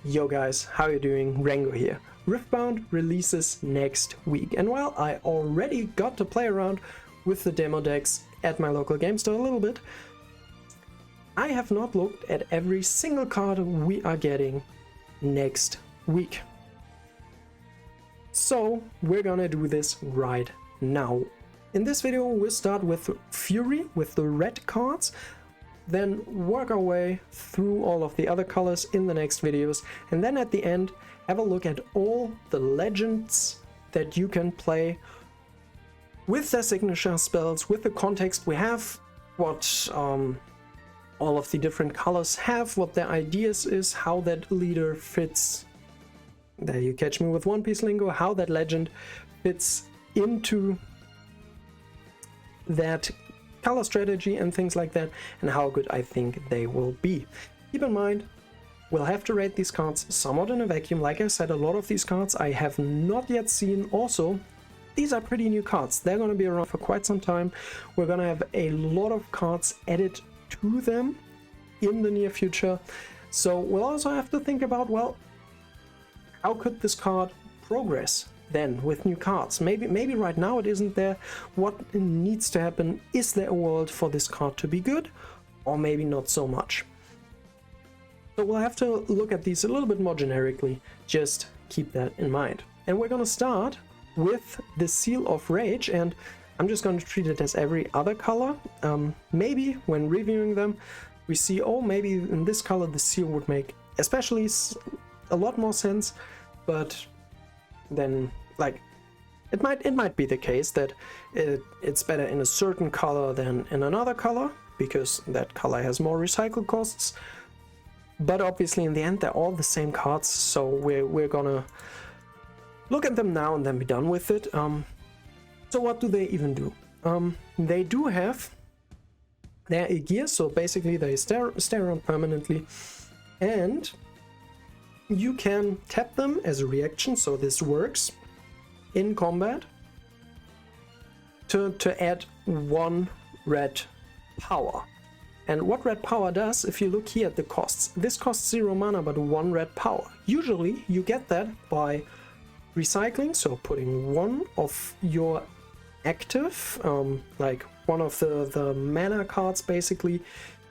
Yo guys, how you doing? Rango here. Riftbound releases next week, and while I already got to play around with the demo decks at my local game store a little bit, I have not looked at every single card we are getting next week. So we're gonna do this right now. In this video we'll start with Fury, with the red cards, then work our way through all of the other colors in the next videos, and then at the end have a look at all the legends that you can play with their signature spells, with the context we have, what all of the different colors have, what their ideas is, how that leader fits, there you catch me with One Piece lingo, how that legend fits into that color strategy and things like that, and how good I think they will be. Keep in mind, we'll have to rate these cards somewhat in a vacuum. Like I said, a lot of these cards I have not yet seen. Also, these are pretty new cards. They're going to be around for quite some time. We're going to have a lot of cards added to them in the near future. So we'll also have to think about, well, how could this card progress then with new cards? Maybe right now it isn't there. What needs to happen? Is there a world for this card to be good, or maybe not so much? So we'll have to look at these a little bit more generically. Just keep that in mind. And we're gonna start with the Seal of Rage, and I'm just going to treat it as every other color. Maybe when reviewing them we see, oh, maybe in this color the seal would make especially a lot more sense, but then, like, it might be the case that it's better in a certain color than in another color, because that color has more recycle costs. But obviously in the end they're all the same cards, so we're gonna look at them now and then be done with it. So what do they even do? They do have their gear, so basically they stay around permanently, and you can tap them as a reaction, so this works in combat to add 1 red power. And what red power does, if you look here at the costs, this costs 0 mana but 1 red power. Usually you get that by recycling, so putting one of your active, like one of the mana cards, basically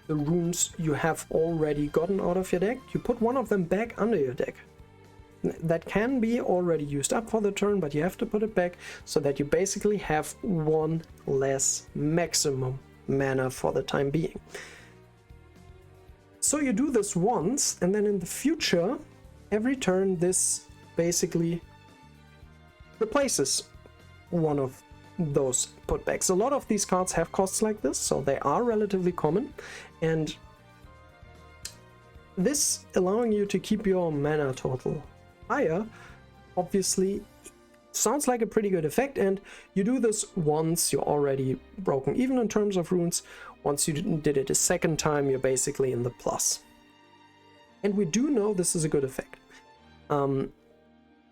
the runes you have already gotten out of your deck, you put one of them back under your deck. That can be already used up for the turn, but you have to put it back so that you basically have 1 less maximum mana for the time being. So you do this once, and then in the future, every turn this basically replaces one of those putbacks. A lot of these cards have costs like this, so they are relatively common, and this allowing you to keep your mana total higher obviously sounds like a pretty good effect. And you do this once, you're already broken even in terms of runes. Once you did it a second time, you're basically in the plus, and we do know this is a good effect.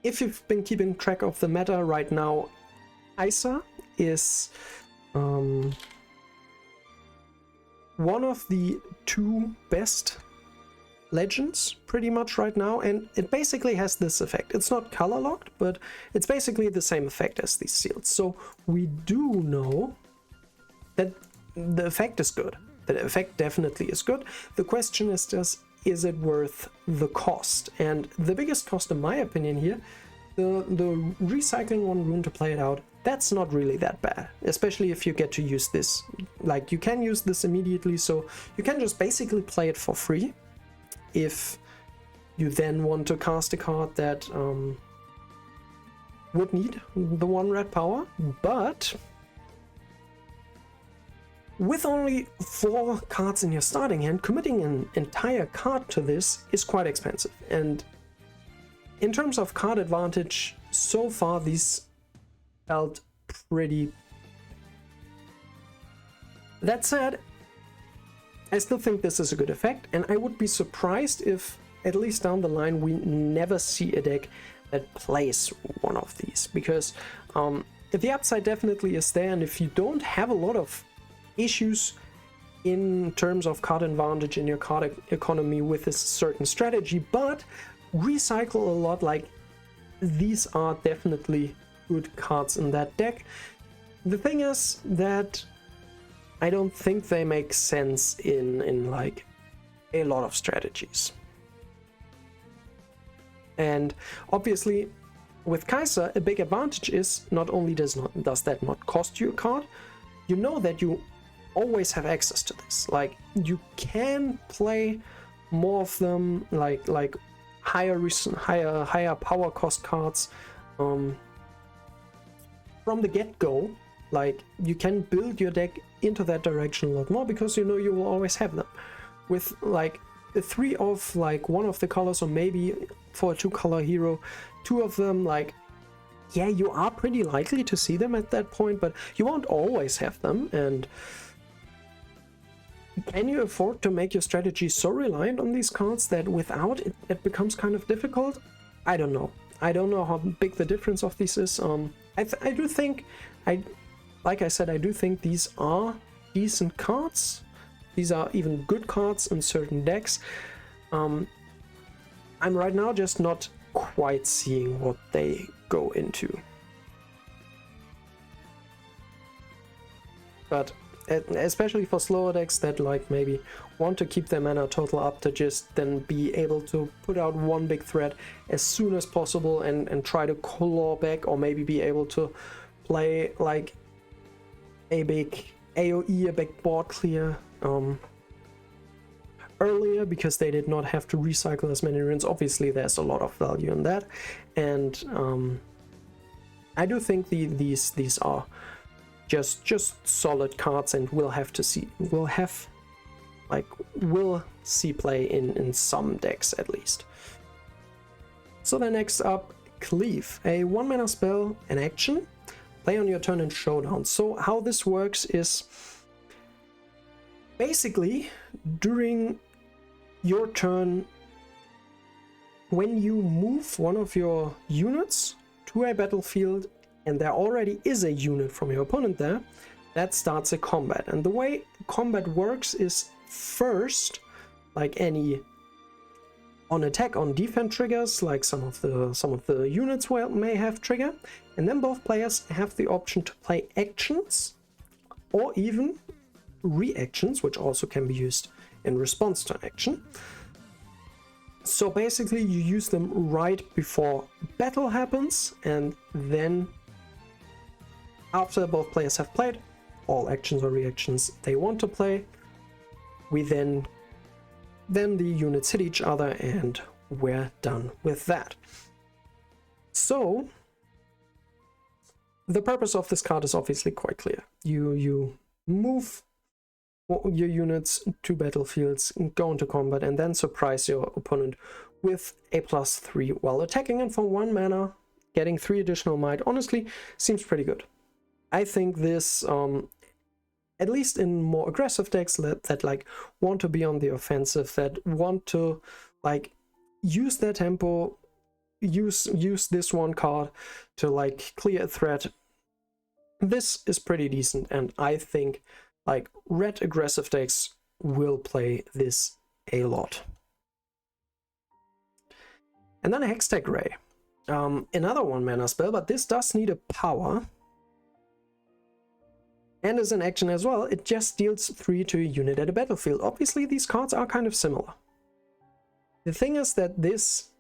If you've been keeping track of the meta right now, Isa is one of the 2 best legends pretty much right now, and it basically has this effect. It's not color locked, but it's basically the same effect as these seals. So we do know that the effect is good. The effect definitely is good. The question is just, is it worth the cost? And the biggest cost in my opinion here, the recycling 1 rune to play it out, that's not really that bad, especially if you get to use this. Like, you can use this immediately, so you can just basically play it for free. If you then want to cast a card that would need the 1 red power, but with only 4 cards in your starting hand, committing an entire card to this is quite expensive. And in terms of card advantage, so far these felt pretty. That said, I still think this is a good effect, and I would be surprised if, at least down the line, we never see a deck that plays one of these, because the upside definitely is there, and if you don't have a lot of issues in terms of card advantage in your card economy with this certain strategy, but recycle a lot. Like, these are definitely good cards in that deck. The thing is that I don't think they make sense in like a lot of strategies. And obviously with Kaiser, a big advantage is not only does that not cost you a card, you know that you always have access to this. Like, you can play more of them, like higher power cost cards from the get-go. Like, you can build your deck into that direction a lot more because you know you will always have them. With like 3 of like one of the colors, or maybe for a 2-color hero, 2 of them, like, yeah, you are pretty likely to see them at that point, but you won't always have them. And can you afford to make your strategy so reliant on these cards that without it, it becomes kind of difficult? I don't know. I don't know how big the difference of these is. I do think, like I said, I do think these are decent cards. These are even good cards in certain decks. I'm right now just not quite seeing what they go into. But especially for slower decks that like maybe want to keep their mana total up to just then be able to put out one big threat as soon as possible and try to claw back, or maybe be able to play like a big AoE, a big board clear earlier, because they did not have to recycle as many runes. Obviously there's a lot of value in that, and I do think these are just solid cards, and we'll see play in some decks at least. So then next up, Cleave, a 1-mana spell, an action, play on your turn in Showdown. So how this works is basically during your turn, when you move one of your units to a battlefield and there already is a unit from your opponent there, that starts a combat. And the way combat works is, first, like any on attack, on defense triggers, like some of the units may have trigger, and then both players have the option to play actions or even reactions, which also can be used in response to an action. So basically you use them right before battle happens, and then after both players have played all actions or reactions they want to play, we then the units hit each other and we're done with that. So the purpose of this card is obviously quite clear. You move your units to battlefields, go into combat, and then surprise your opponent with a +3 while attacking, and for 1 mana getting 3 additional might honestly seems pretty good. I think this, at least in more aggressive decks that like want to be on the offensive, that want to like use their tempo, use this one card to like clear a threat, this is pretty decent, and I think like red aggressive decks will play this a lot. And then Hextech Ray, another 1-mana spell, but this does need a power. And as an action as well, it just deals 3 to a unit at a battlefield. Obviously, these cards are kind of similar. The thing is that this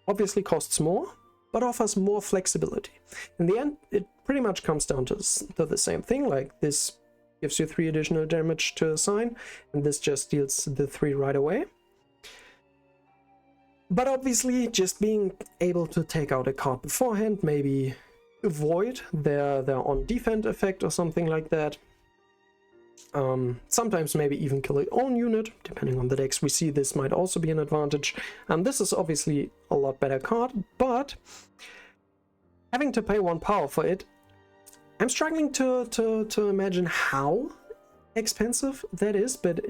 obviously costs more, but offers more flexibility. In the end, it pretty much comes down to the same thing. Like, this gives you 3 additional damage to assign, and this just deals the 3 right away. But obviously, just being able to take out a card beforehand, maybe avoid their on defense effect or something like that. Sometimes maybe even kill its own unit, depending on the decks we see. This might also be an advantage. And this is obviously a lot better card, but having to pay 1 power for it, I'm struggling to imagine how expensive that is. But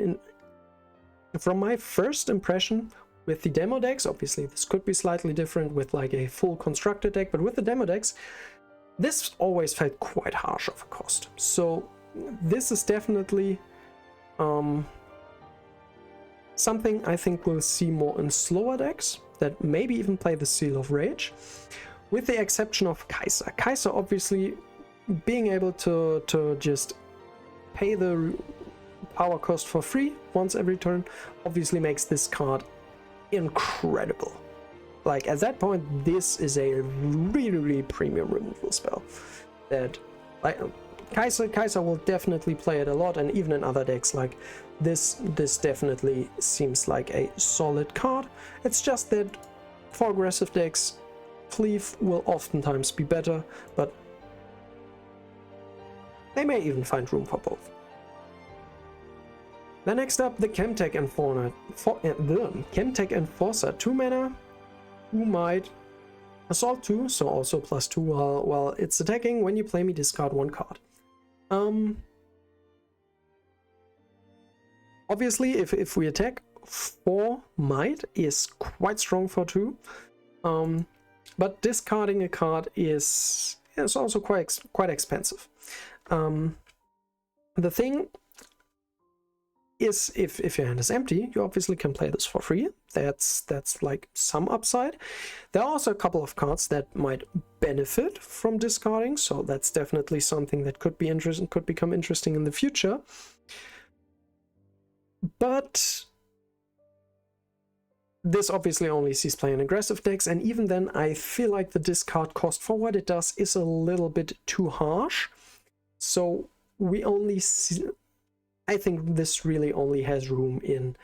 from my first impression with the demo decks, obviously this could be slightly different with like a full constructed deck, but with the demo decks, this always felt quite harsh of a cost. So this is definitely Something I think we'll see more in slower decks that maybe even play the Seal of Rage, with the exception of Kaiser. Kaiser obviously being able to just pay the power cost for free once every turn obviously makes this card incredible. Like, at that point, this is a really premium removal spell that, like, Kaiser will definitely play it a lot, and even in other decks like this definitely seems like a solid card. It's just that for aggressive decks, Cleave will oftentimes be better, but they may even find room for both. Then next up, the Chemtech Enforcer, 2 mana, who might Assault 2, so also +2 while it's attacking. When you play me, discard 1 card. Obviously, if we attack, 4 might is quite strong for 2. But discarding a card is also quite expensive. The thing is, if your hand is empty, you obviously can play this for free. That's like some upside. There are also a couple of cards that might benefit from discarding, so that's definitely something that could be interesting, could become interesting in the future. But this obviously only sees play in aggressive decks, and even then I feel like the discard cost for what it does is a little bit too harsh. So we only see, I think this really only has room in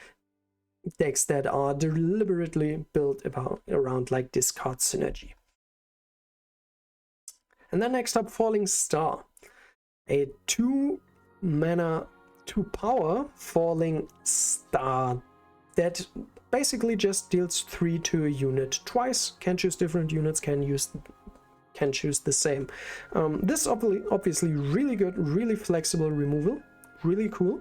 decks that are deliberately built around like discard synergy. And then next up, Falling Star, a 2 mana 2 power Falling Star that basically just deals 3 to a unit twice. Can choose different units, can choose the same. This obviously really good, really flexible removal, really cool.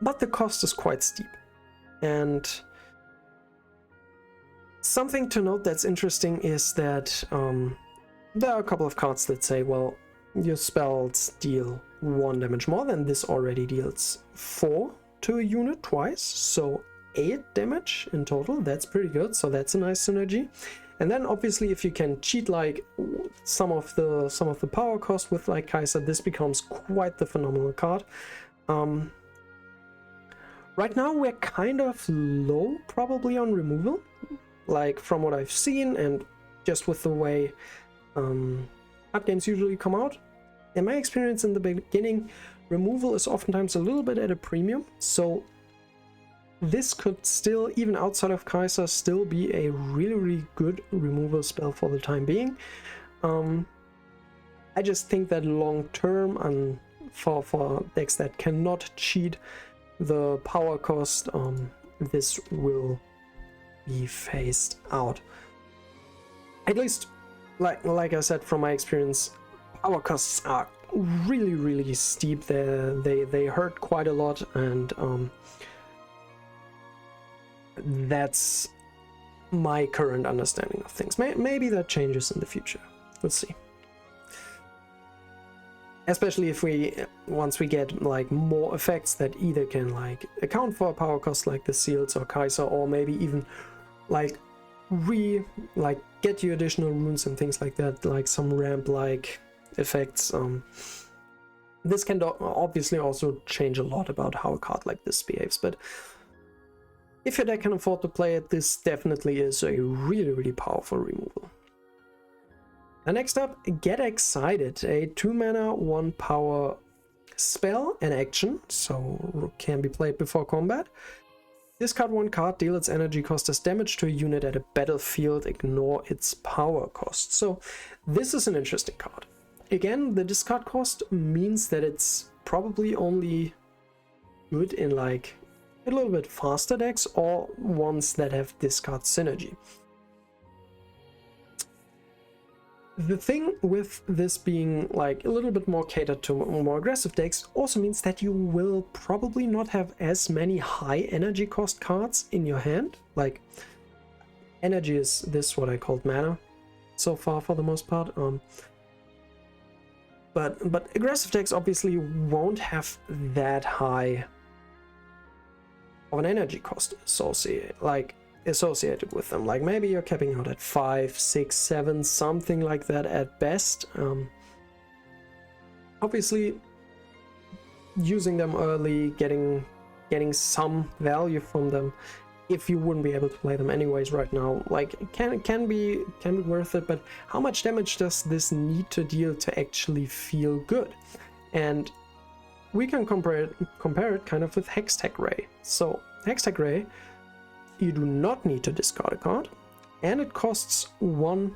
But the cost is quite steep. And something to note that's interesting is that there are a couple of cards that say, well, your spells deal 1 damage more, than this already deals 4 to a unit twice, so 8 damage in total. That's pretty good, so that's a nice synergy. And then obviously if you can cheat like some of the power cost with like Kaiser, this becomes quite the phenomenal card. Right now we're kind of low probably on removal, like from what I've seen and just with the way card games usually come out. In my experience in the beginning, removal is oftentimes a little bit at a premium, so this could still, even outside of Kaiser, still be a really good removal spell for the time being. I just think that long term, for decks that cannot cheat the power cost, this will be phased out. At least, like I said, from my experience, power costs are really steep. They hurt quite a lot, and that's my current understanding of things. Maybe that changes in the future. Let's see. Especially if once we get like more effects that either can like account for a power cost like the Seals or Kaiser, or maybe even like get you additional runes and things like that, like some ramp like effects. This can obviously also change a lot about how a card like this behaves, but if your deck can afford to play it, this definitely is a really powerful removal. And next up, Get Excited, a 2 mana 1 power spell and action, so can be played before combat. Discard 1 card, deal its energy cost as damage to a unit at a battlefield, ignore its power cost. So this is an interesting card. Again, the discard cost means that it's probably only good in like a little bit faster decks or ones that have discard synergy. The thing with this being like a little bit more catered to more aggressive decks also means that you will probably not have as many high energy cost cards in your hand. Like, energy is this what I called mana so far for the most part. But aggressive decks obviously won't have that high of an energy cost associated with them. Like maybe you're capping out at 5, 6, 7, something like that at best. Obviously, using them early, getting some value from them, if you wouldn't be able to play them anyways right now, like can be worth it. But how much damage does this need to deal to actually feel good? And we can compare it kind of with Hextech Ray. So Hextech Ray, you do not need to discard a card, and it costs 1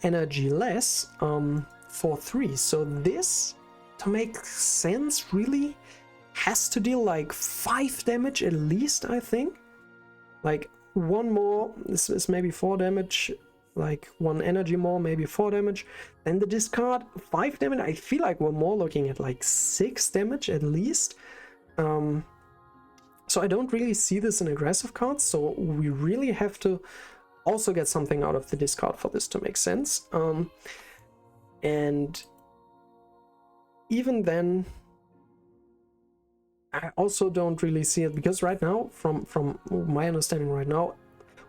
energy less for 3. So this, to make sense, really has to deal like 5 damage at least, I think. Like 1 more, this is maybe 4 damage, like 1 energy more, maybe 4 damage. Then the discard, 5 damage. I feel like we're more looking at like 6 damage at least. So I don't really see this in aggressive cards, so we really have to also get something out of the discard for this to make sense. And even then, I also don't really see it, because right now, from my understanding right now,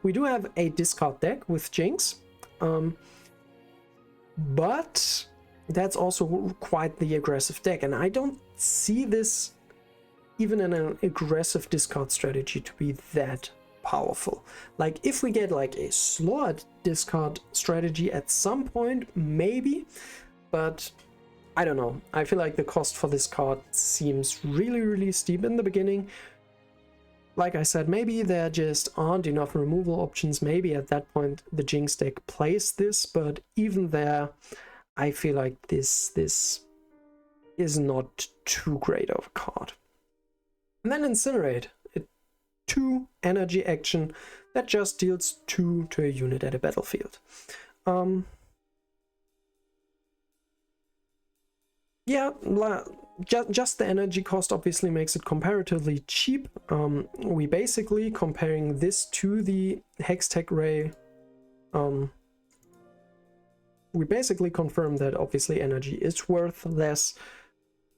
we do have a discard deck with Jinx, but that's also quite the aggressive deck, and I don't see this even in an aggressive discard strategy to be that powerful. Like if we get like a slower discard strategy at some point, maybe, but I don't know. I feel like the cost for this card seems really steep in the beginning. Like I said, maybe there just aren't enough removal options. Maybe at that point the Jinx deck plays this, but even there, I feel like this is not too great of a card. And then Incinerate, a 2 energy action that just deals 2 to a unit at a battlefield. Yeah, just the energy cost obviously makes it comparatively cheap. We basically, comparing this to the Hextech Ray, we basically confirm that obviously energy is worth less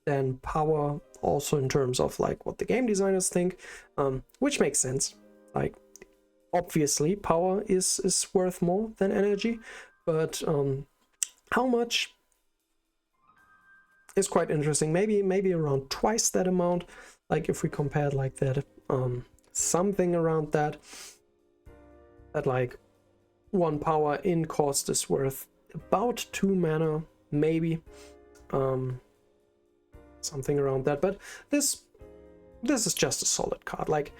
than power, also in terms of like what the game designers think, which makes sense. Like obviously power is worth more than energy, but how much is quite interesting. Maybe around twice that amount. Like if we compared like that, something around that like 1 power in cost is worth about 2 mana, maybe, something around that. But this is just a solid card. Like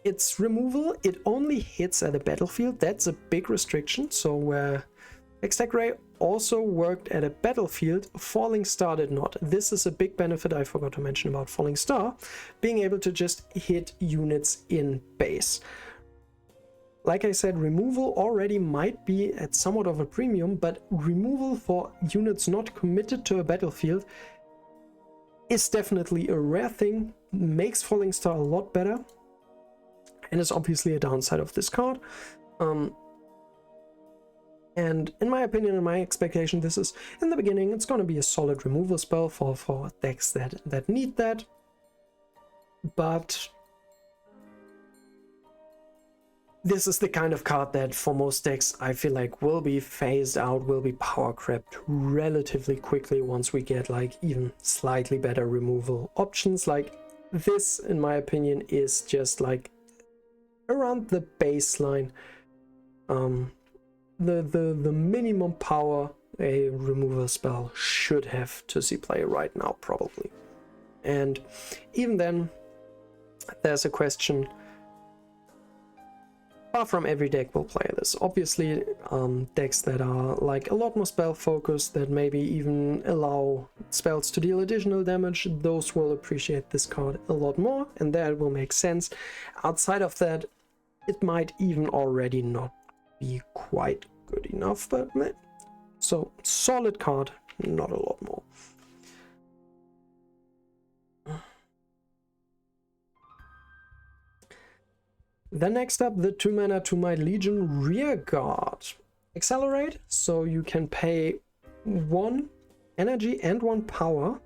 its removal, it only hits at a battlefield. That's a big restriction. So where Hextech Ray also worked at a battlefield, Falling Star did not. This is a big benefit I forgot to mention about Falling Star, being able to just hit units in base. Like I said, removal already might be at somewhat of a premium, but removal for units not committed to a battlefield is definitely a rare thing, makes Falling Star a lot better, and is obviously a downside of this card. And in my opinion, in my expectation, this is, in the beginning, it's going to be a solid removal spell for decks that need that. But this is the kind of card that for most decks I feel like will be phased out, will be power crept relatively quickly once we get like even slightly better removal options. Like this, in my opinion, is just like around the baseline. The minimum power a removal spell should have to see play right now, probably. And even then, there's a question. Far from every deck will play this. Obviously, decks that are like a lot more spell focused, that maybe even allow spells to deal additional damage, those will appreciate this card a lot more, and that will make sense. Outside of that, it might even already not be quite good enough, but meh. So solid card, not a lot more. Then next up, the 2 mana 2 Might Legion Rearguard. Accelerate, so you can pay 1 energy and 1 power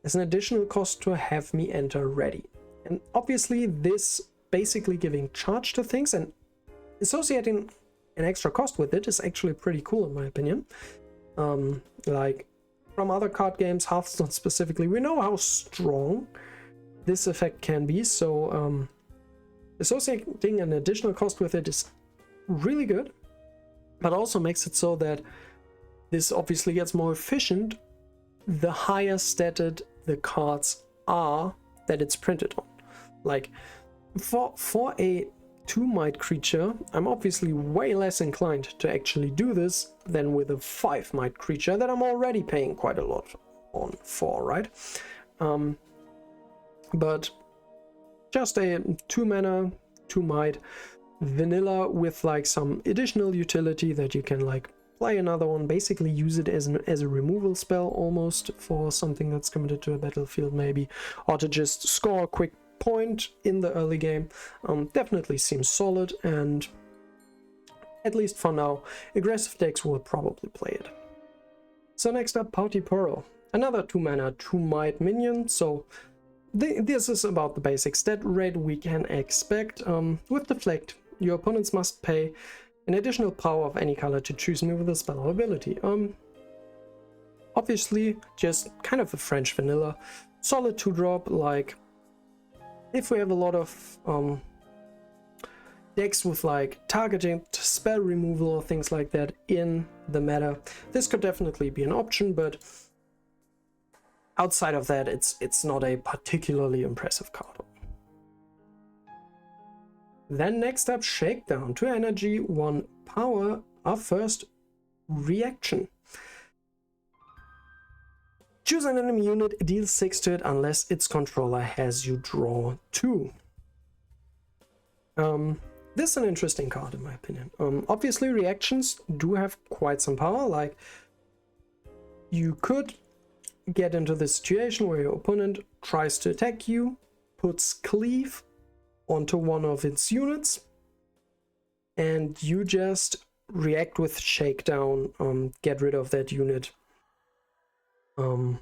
as an additional cost to have me enter ready. And obviously this basically giving charge to things and associating an extra cost with it is actually pretty cool in my opinion. Like from other card games, Hearthstone specifically, we know how strong this effect can be, so associating an additional cost with it is really good, but also makes it so that this obviously gets more efficient the higher statted the cards are that it's printed on. Like for a 2-might creature, I'm obviously way less inclined to actually do this than with a 5-might creature that I'm already paying quite a lot on for, right? But just a 2-mana, 2-might vanilla with like some additional utility that you can like play another one, basically use it as a removal spell almost for something that's committed to a battlefield maybe, or to just score a quick point in the early game. Definitely seems solid, and at least for now, aggressive decks will probably play it. So next up, Pouty Pearl, another 2-mana, 2-might minion. So this is about the basic stat rate we can expect. With Deflect, your opponents must pay an additional power of any color to choose me with a spell or ability. Obviously, just kind of a French vanilla, solid 2-drop. Like if we have a lot of decks with like targeting, spell removal or things like that in the meta, this could definitely be an option, but outside of that, it's not a particularly impressive card. Then next up, Shakedown. 2 energy, 1 power. Our first reaction. Choose an enemy unit, deal 6 to it unless its controller has you draw 2. This is an interesting card in my opinion. Obviously reactions do have quite some power. Like you could get into the situation where your opponent tries to attack you, puts Cleave onto one of its units, and you just react with Shakedown, get rid of that unit, and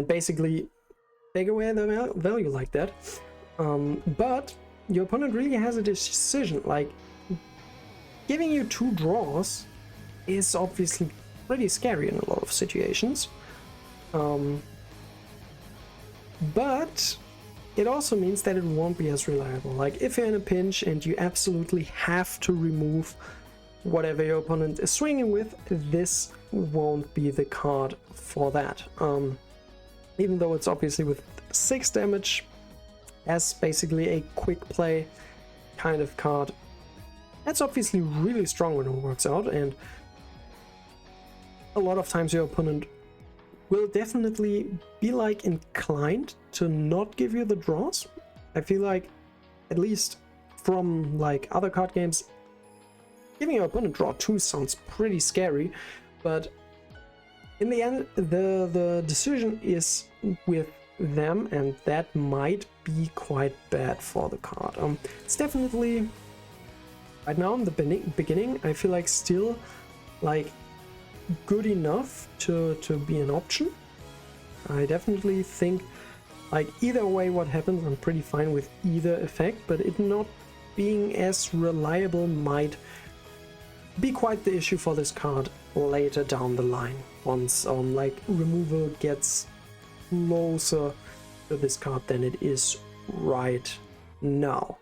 basically take away the value like that. But your opponent really has a decision. Like giving you 2 draws is obviously pretty scary in a lot of situations, but it also means that it won't be as reliable. Like if you're in a pinch and you absolutely have to remove whatever your opponent is swinging with, this won't be the card for that. Even though it's obviously with 6 damage as basically a quick play kind of card, that's obviously really strong when it works out, and a lot of times your opponent will definitely be like inclined to not give you the draws. I feel like, at least from like other card games, giving your opponent draw 2 sounds pretty scary, but in the end the decision is with them, and that might be quite bad for the card. It's definitely right now in the beginning, I feel like still like good enough to be an option. I definitely think like either way what happens, I'm pretty fine with either effect, but it not being as reliable might be quite the issue for this card later down the line, once like removal gets closer to this card than it is right now.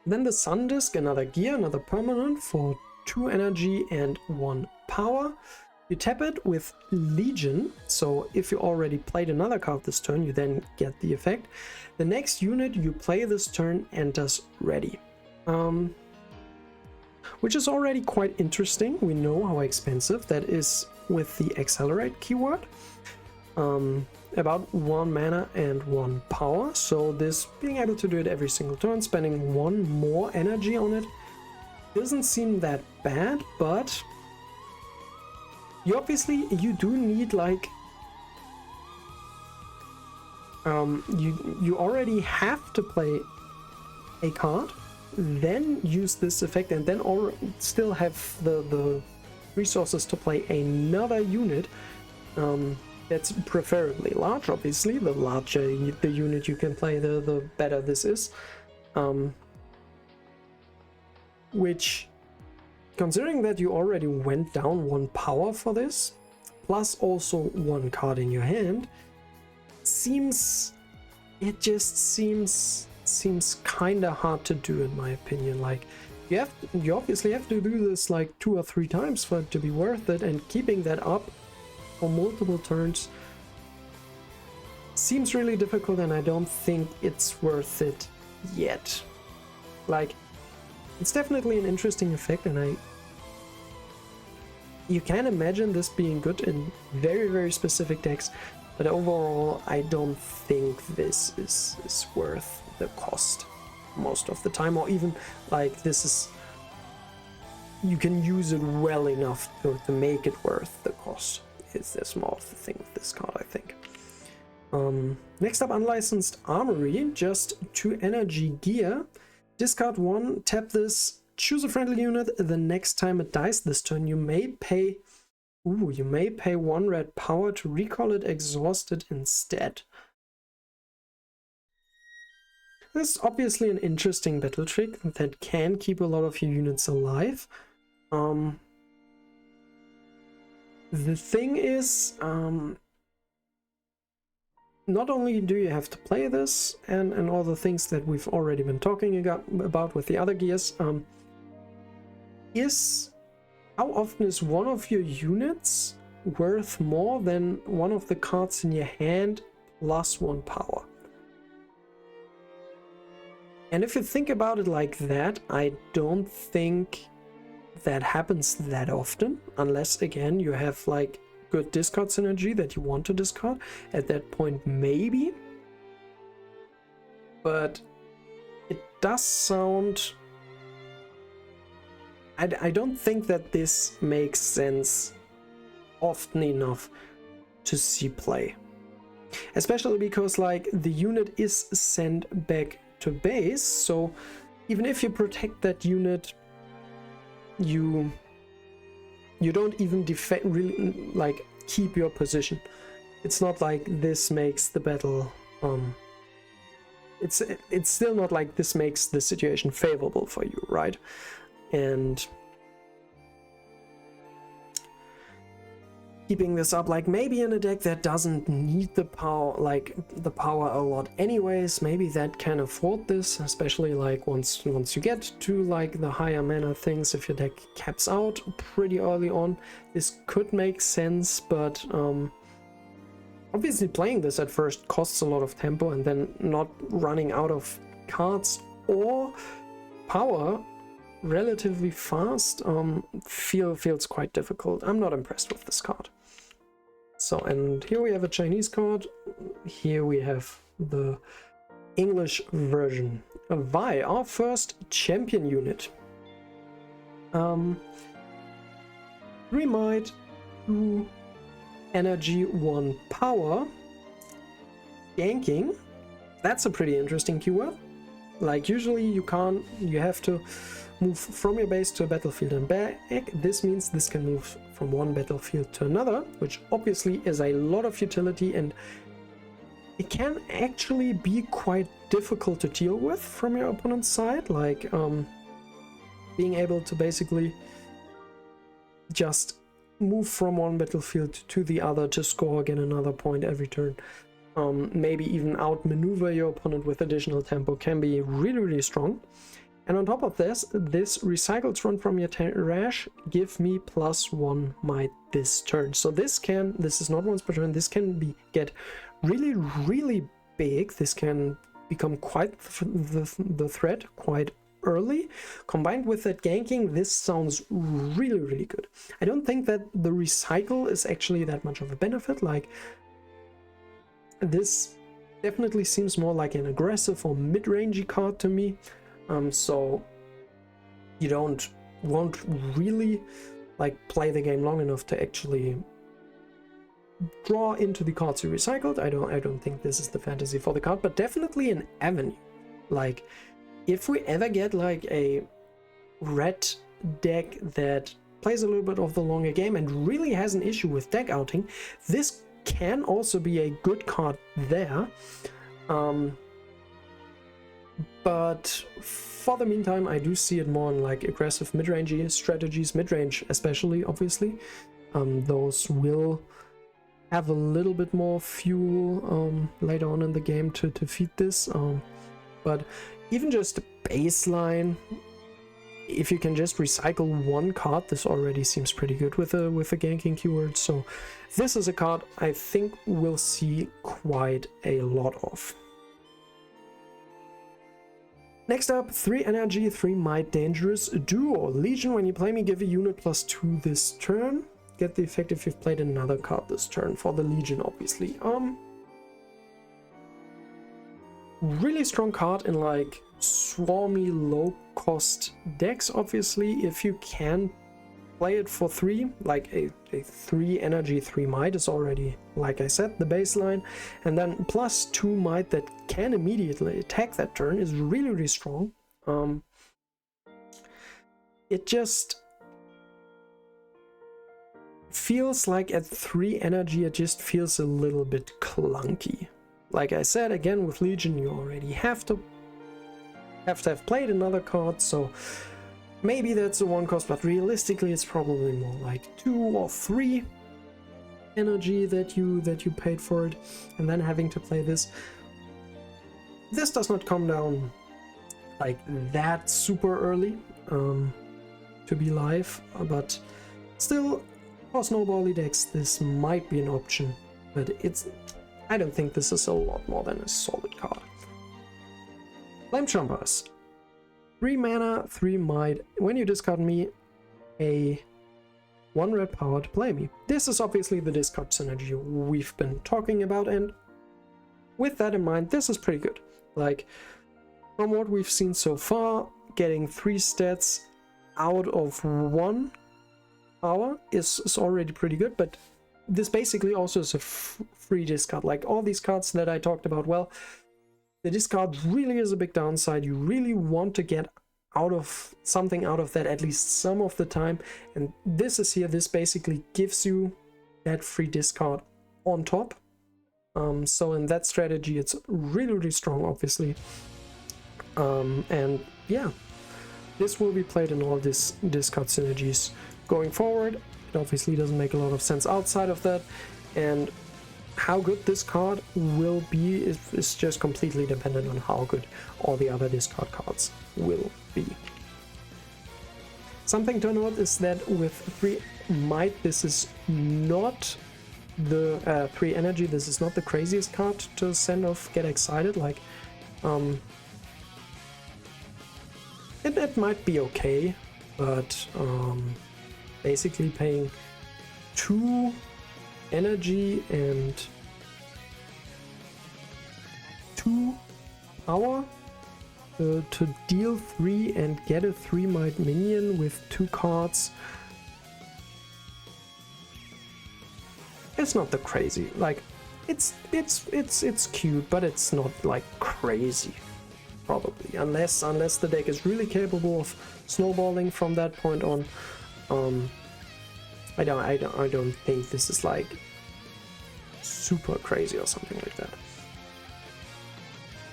Then the Sun Disk, another gear, another permanent for 2 energy and 1 power. You tap it with Legion, so if you already played another card this turn, you then get the effect. The next unit you play this turn enters ready. Which is already quite interesting. We know how expensive that is with the Accelerate keyword. About 1 mana and 1 power, so this being able to do it every single turn, spending 1 more energy on it, doesn't seem that bad, but you do need like you already have to play a card, then use this effect, and then still have the resources to play another unit. that's preferably large, obviously. The larger the unit you can play, the better this is. Which, considering that you already went down 1 power for this, plus also 1 card in your hand, it just seems kind of hard to do, in my opinion. Like, you obviously have to do this like 2 or 3 times for it to be worth it, and keeping that up for multiple turns seems really difficult, and I don't think it's worth it yet. Like, it's definitely an interesting effect, and you can imagine this being good in very, very specific decks, but overall I don't think this is worth the cost most of the time, or even like you can use it well enough to make it worth the cost. There's more of the thing with this card, I think. Next up, Unlicensed Armory, just 2 energy gear. Discard 1, tap this, choose a friendly unit. The next time it dies this turn, you may pay 1 red power to recall it exhausted instead. This is obviously an interesting battle trick that can keep a lot of your units alive. The thing is, not only do you have to play this and all the things that we've already been talking about with the other gears, how often is one of your units worth more than one of the cards in your hand plus 1 power? And if you think about it like that, I don't think that happens that often, unless again you have like good discard synergy that you want to discard. At that point, maybe. But it does sound... I don't think that this makes sense often enough to see play. Especially because like the unit is sent back to base, so even if you protect that unit, you don't even really like keep your position. It's not like this makes the battle it's still not like this makes the situation favorable for you, right? And keeping this up, like maybe in a deck that doesn't need the power a lot anyways, maybe that can afford this, especially like once you get to like the higher mana things. If your deck caps out pretty early on, this could make sense, but obviously playing this at first costs a lot of tempo, and then not running out of cards or power relatively fast feels quite difficult. I'm not impressed with this card. So, and here we have a Chinese card, here we have the English version. Vi, our first champion unit. 3 might, 2 energy, 1 power. Ganking, that's a pretty interesting keyword. Like usually you have to move from your base to a battlefield and back. This means this can move from one battlefield to another, which obviously is a lot of utility, and it can actually be quite difficult to deal with from your opponent's side. Like being able to basically just move from one battlefield to the other to score again another point every turn. Maybe even outmaneuver your opponent with additional tempo can be really, really strong. And on top of this recycles run from your trash give me +1 might this turn. So this is not once per turn, this can get really, really big. This can become quite the threat quite early. Combined with that ganking, this sounds really, really good. I don't think that the recycle is actually that much of a benefit. Like, this definitely seems more like an aggressive or mid-rangey card to me. So you won't really like play the game long enough to actually draw into the cards you recycled. I don't think this is the fantasy for the card, but definitely an avenue. Like, if we ever get like a red deck that plays a little bit of the longer game and really has an issue with deck outing, this can also be a good card there. But for the meantime, I do see it more in like aggressive mid-rangey strategies, mid-range especially, obviously. Those will have a little bit more fuel later on in the game to defeat this. But even just baseline, if you can just recycle one card, this already seems pretty good with the ganking keyword. So this is a card I think we'll see quite a lot of. Next up, 3 energy, 3 might, dangerous duo. Legion, when you play me, give a unit +2 this turn. Get the effect if you've played another card this turn, for the Legion, obviously. Really strong card in like swarmy, low-cost decks, obviously. If you can play it for 3, like a 3 energy, 3 might is already, like I said, the baseline, and then +2 might that can immediately attack that turn is really, really strong. It just feels like at 3 energy it just feels a little bit clunky. Like I said, again, with Legion you already have to have played another card, so maybe that's a 1 cost, but realistically it's probably more like 2 or 3 energy that you paid for it, and then having to play this. This does not come down like that super early to be live, but still, for snowbally decks this might be an option, but I don't think this is a lot more than a solid card. Flame Chompers. 3 mana, 3 might. When you discard me, a 1 red power to play me. This is obviously the discard synergy we've been talking about, and with that in mind, this is pretty good. Like, from what we've seen so far, getting 3 stats out of 1 power is already pretty good, but this basically also is a free discard. Like all these cards that I talked about, well, the discard really is a big downside. You really want to get out of something out of that at least some of the time, and this is here. This basically gives you that free discard on top. So in that strategy it's really, really strong, obviously. And yeah, this will be played in all these discard synergies going forward. It obviously doesn't make a lot of sense outside of that, and how good this card will be is just completely dependent on how good all the other discard cards will be. Something to note is that with 3 might, this is not the 3 energy, this is not the craziest card to send off get excited. Like it might be okay, but basically paying 2 energy and 2 power to deal 3 and get a 3 might minion with 2 cards. It's not the crazy, like it's cute, but it's not like crazy, probably, unless the deck is really capable of snowballing from that point on. I don't think this is like super crazy or something like that.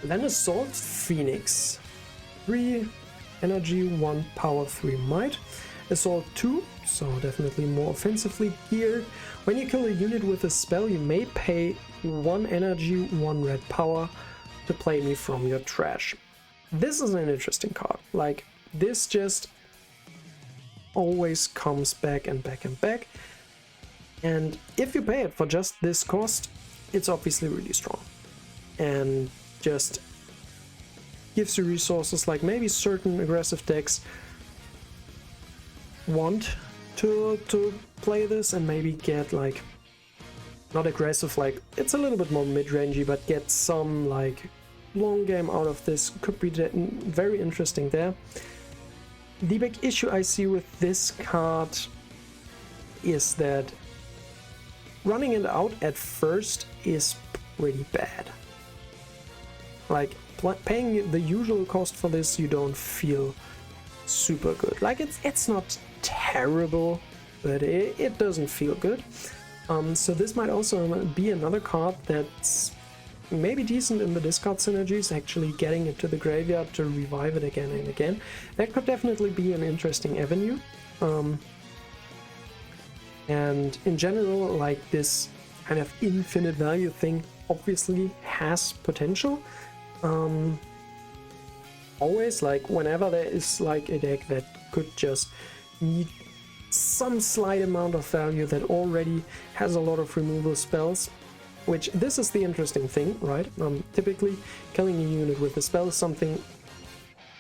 Then Assault Phoenix. 3 energy, 1 power, 3 might. Assault 2, so definitely more offensively geared. When you kill a unit with a spell, you may pay 1 energy, 1 red power to play me from your trash. This is an interesting card. Like, this just always comes back and back and back. And if you pay it for just this cost, it's obviously really strong. And just gives you resources like maybe certain aggressive decks want to play this and maybe get like, not aggressive, like it's a little bit more mid-rangey, but get some like long game out of this. Could be very interesting there. The big issue I see with this card is that running it out at first is pretty bad. Like paying the usual cost for this, you don't feel super good. Like it's not terrible, but it doesn't feel good. So this might also be another card that's maybe decent in the discard synergies, actually getting it to the graveyard to revive it again and again. That could definitely be an interesting avenue. And in general, like, this kind of infinite value thing obviously has potential. Always, like, whenever there is like a deck that could just need some slight amount of value that already has a lot of removal spells, which this is the interesting thing, right? Typically killing a unit with a spell is something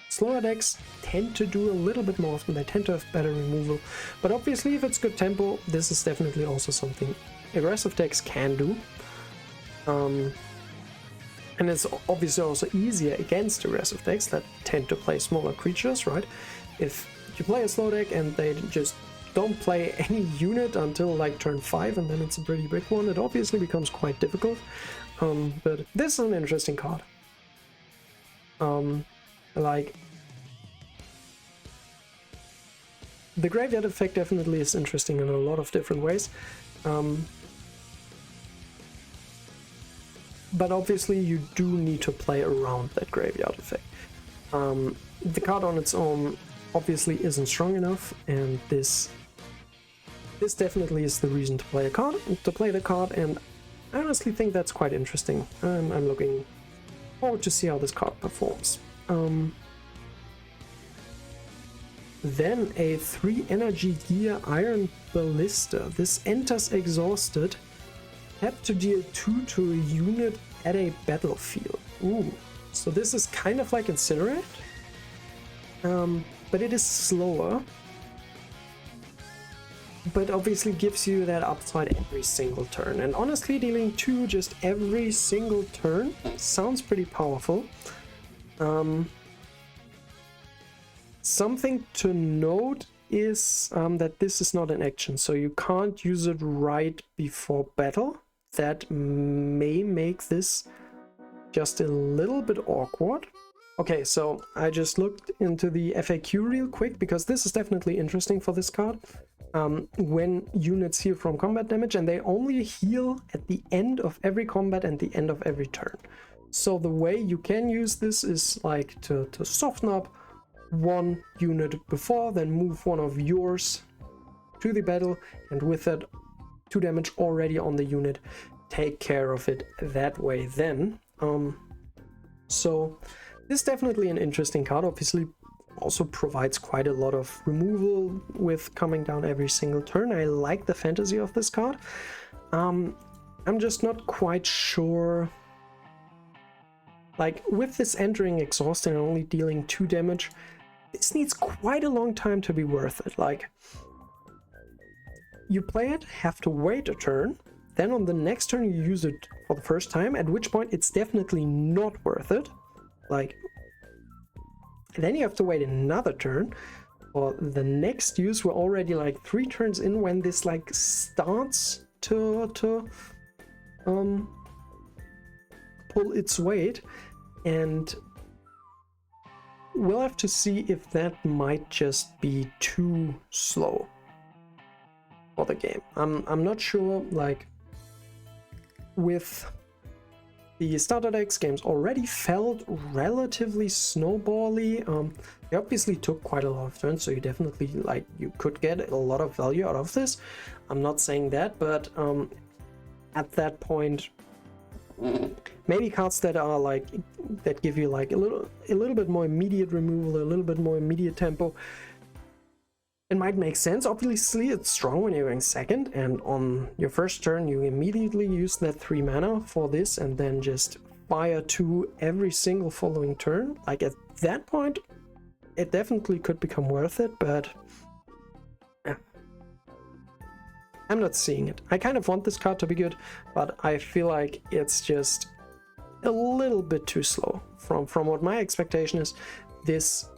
slower decks tend to do a little bit more often. They tend to have better removal, but obviously if it's good tempo, this is definitely also something aggressive decks can do. And it's obviously also easier against aggressive decks that tend to play smaller creatures, right? If you play a slow deck and they just don't play any unit until like turn 5 and then it's a pretty big one, it obviously becomes quite difficult. But this is an interesting card. Like, the graveyard effect definitely is interesting in a lot of different ways. But obviously you do need to play around that graveyard effect. The card on its own obviously isn't strong enough, and this definitely is the reason to play the card, and I honestly think that's quite interesting. I'm looking forward to see how this card performs. Then a 3 energy gear Iron Ballista. This enters exhausted. Have to deal 2 to a unit at a battlefield. Ooh, so this is kind of like Incinerate, but it is slower. But obviously gives you that upside every single turn. And honestly, dealing 2 just every single turn sounds pretty powerful. Something to note is that this is not an action, so you can't use it right before battle. That may make this just a little bit awkward. Okay, so I just looked into the FAQ real quick, because this is definitely interesting for this card. When units heal from combat damage, and they only heal at the end of every combat and the end of every turn. So the way you can use this is like to soften up one unit before, then move one of yours to the battle, and with that 2 damage already on the unit, take care of it that way then. So this is definitely an interesting card. Obviously also provides quite a lot of removal with coming down every single turn. I like the fantasy of this card. I'm just not quite sure, like, with this entering exhausted and only dealing 2 damage, this needs quite a long time to be worth it. Like, you play it, have to wait a turn, then on the next turn you use it for the first time, at which point it's definitely not worth it. Like, and then you have to wait another turn for the next use. We're already like 3 turns in when this like starts to pull its weight, and we'll have to see if that might just be too slow for the game. I'm not sure. Like, with the starter decks, games already felt relatively snowbally. They obviously took quite a lot of turns, so you definitely, like, you could get a lot of value out of this. I'm not saying that, but at that point, maybe cards that are like, that give you like a little bit more immediate removal, a little bit more immediate tempo, it might make sense. Obviously it's strong when you're going second, and on your first turn you immediately use that 3 mana for this, and then just fire 2 every single following turn. Like, at that point it definitely could become worth it, but I'm not seeing it. I kind of want this card to be good, but I feel like it's just a little bit too slow. From what my expectation is, this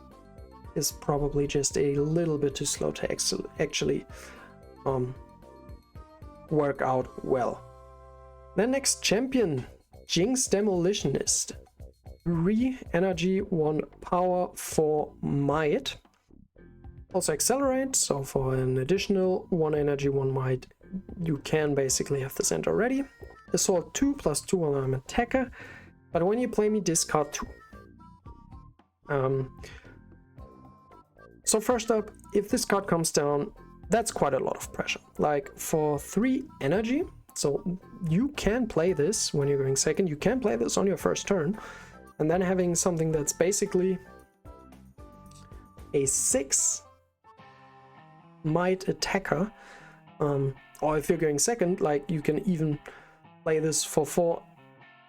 is probably just a little bit too slow to actually work out well. The next champion, Jinx Demolitionist. 3 energy, 1 power, 4 might. Also accelerate, so for an additional 1 energy, 1 might you can basically have this end already. Assault 2 plus 2 while I'm attacker, but when you play me, discard 2. So first up, if this card comes down, that's quite a lot of pressure. Like for 3 energy, so you can play this when you're going second, you can play this on your first turn, and then having something that's basically a 6 might attacker, or if you're going second, like you can even play this for 4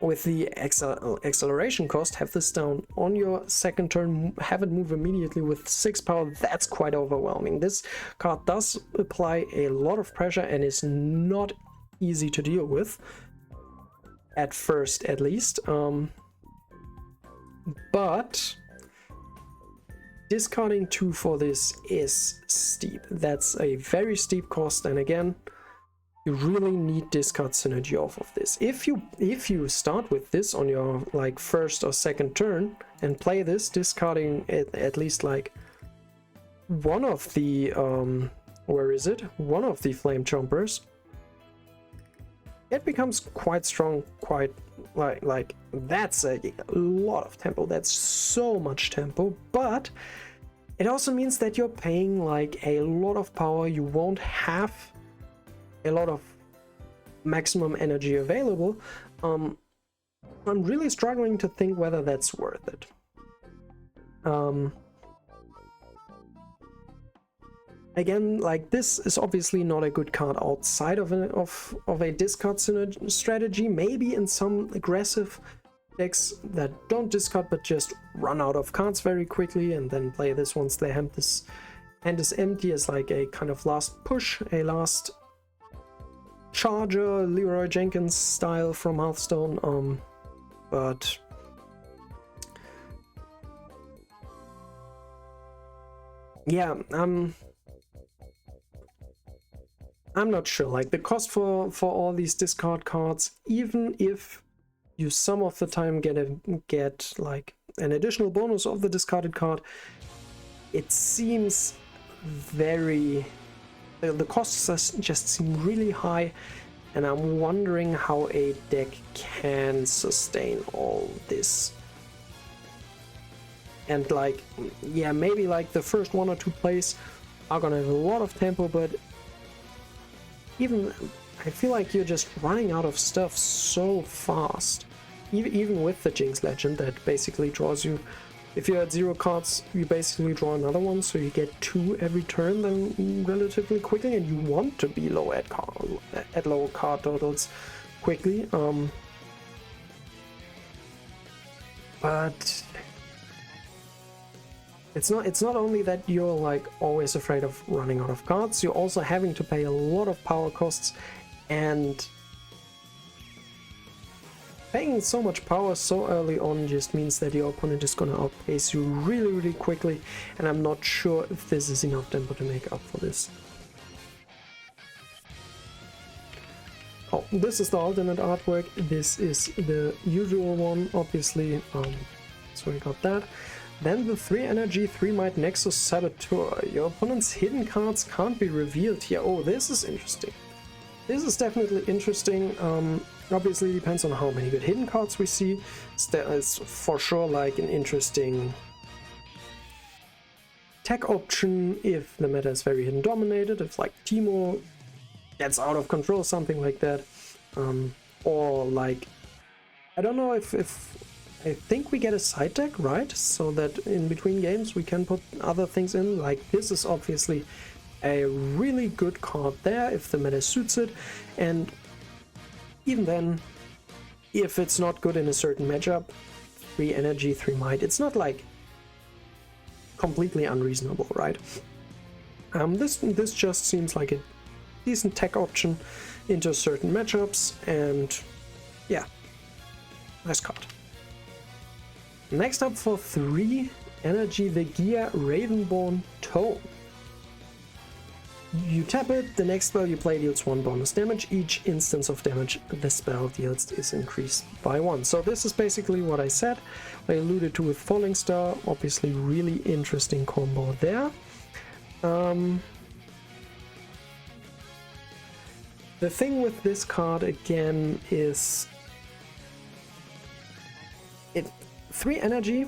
with the acceleration cost, have this down on your second turn, have it move immediately with 6 power. That's quite overwhelming. This card does apply a lot of pressure and is not easy to deal with, at first at least. But discarding 2 for this is steep. That's a very steep cost, and again, you really need discard synergy off of this. If you start with this on your like first or second turn and play this, discarding at least like one of the one of the flame chompers, it becomes quite strong, quite like that's a lot of tempo. That's so much tempo, but it also means that you're paying like a lot of power. You won't have a lot of maximum energy available. I'm really struggling to think whether that's worth it. Again, like this is obviously not a good card outside of a discard strategy. Maybe in some aggressive decks that don't discard but just run out of cards very quickly and then play this once their hand is empty as like a kind of last push, a last charger, Leroy Jenkins style from Hearthstone. But yeah, I'm not sure. Like the cost for all these discard cards, even if you some of the time get like an additional bonus of the discarded card, it seems very, the costs just seem really high, and I'm wondering how a deck can sustain all this. And like, yeah, maybe like the first 1 or 2 plays are gonna have a lot of tempo, but even I feel like you're just running out of stuff so fast. Even with the Jinx Legend that basically draws you, if you're at 0 cards, you basically draw another one, so you get 2 every turn then relatively quickly, and you want to be low at low card totals quickly. But it's not only that you're like always afraid of running out of cards, you're also having to pay a lot of power costs, and paying so much power so early on just means that your opponent is gonna outpace you really quickly, and I'm not sure if this is enough tempo to make up for this. Oh, this is the alternate artwork. This is the usual one, obviously, so we got that. Then the 3 energy, 3 might Nexus Saboteur. Your opponent's hidden cards can't be revealed here. Oh, this is interesting. This is definitely interesting. Obviously depends on how many good hidden cards we see. It's for sure like an interesting tech option if the meta is very hidden dominated, if like Teemo gets out of control, something like that. Or like, I don't know if I think we get a side deck, right? So that in between games we can put other things in. Like this is obviously a really good card there if the meta suits it, and even then, if it's not good in a certain matchup, 3 energy, 3 might, it's not like completely unreasonable, right? This just seems like a decent tech option into certain matchups, and yeah, nice card. Next up for 3 energy, the Gia Ravenborn Tome. You tap it, the next spell you play deals 1 bonus damage. Each instance of damage the spell deals is increased by 1. So this is basically what I said, I alluded to with Falling Star. Obviously really interesting combo there. The thing with this card again is it 3 energy.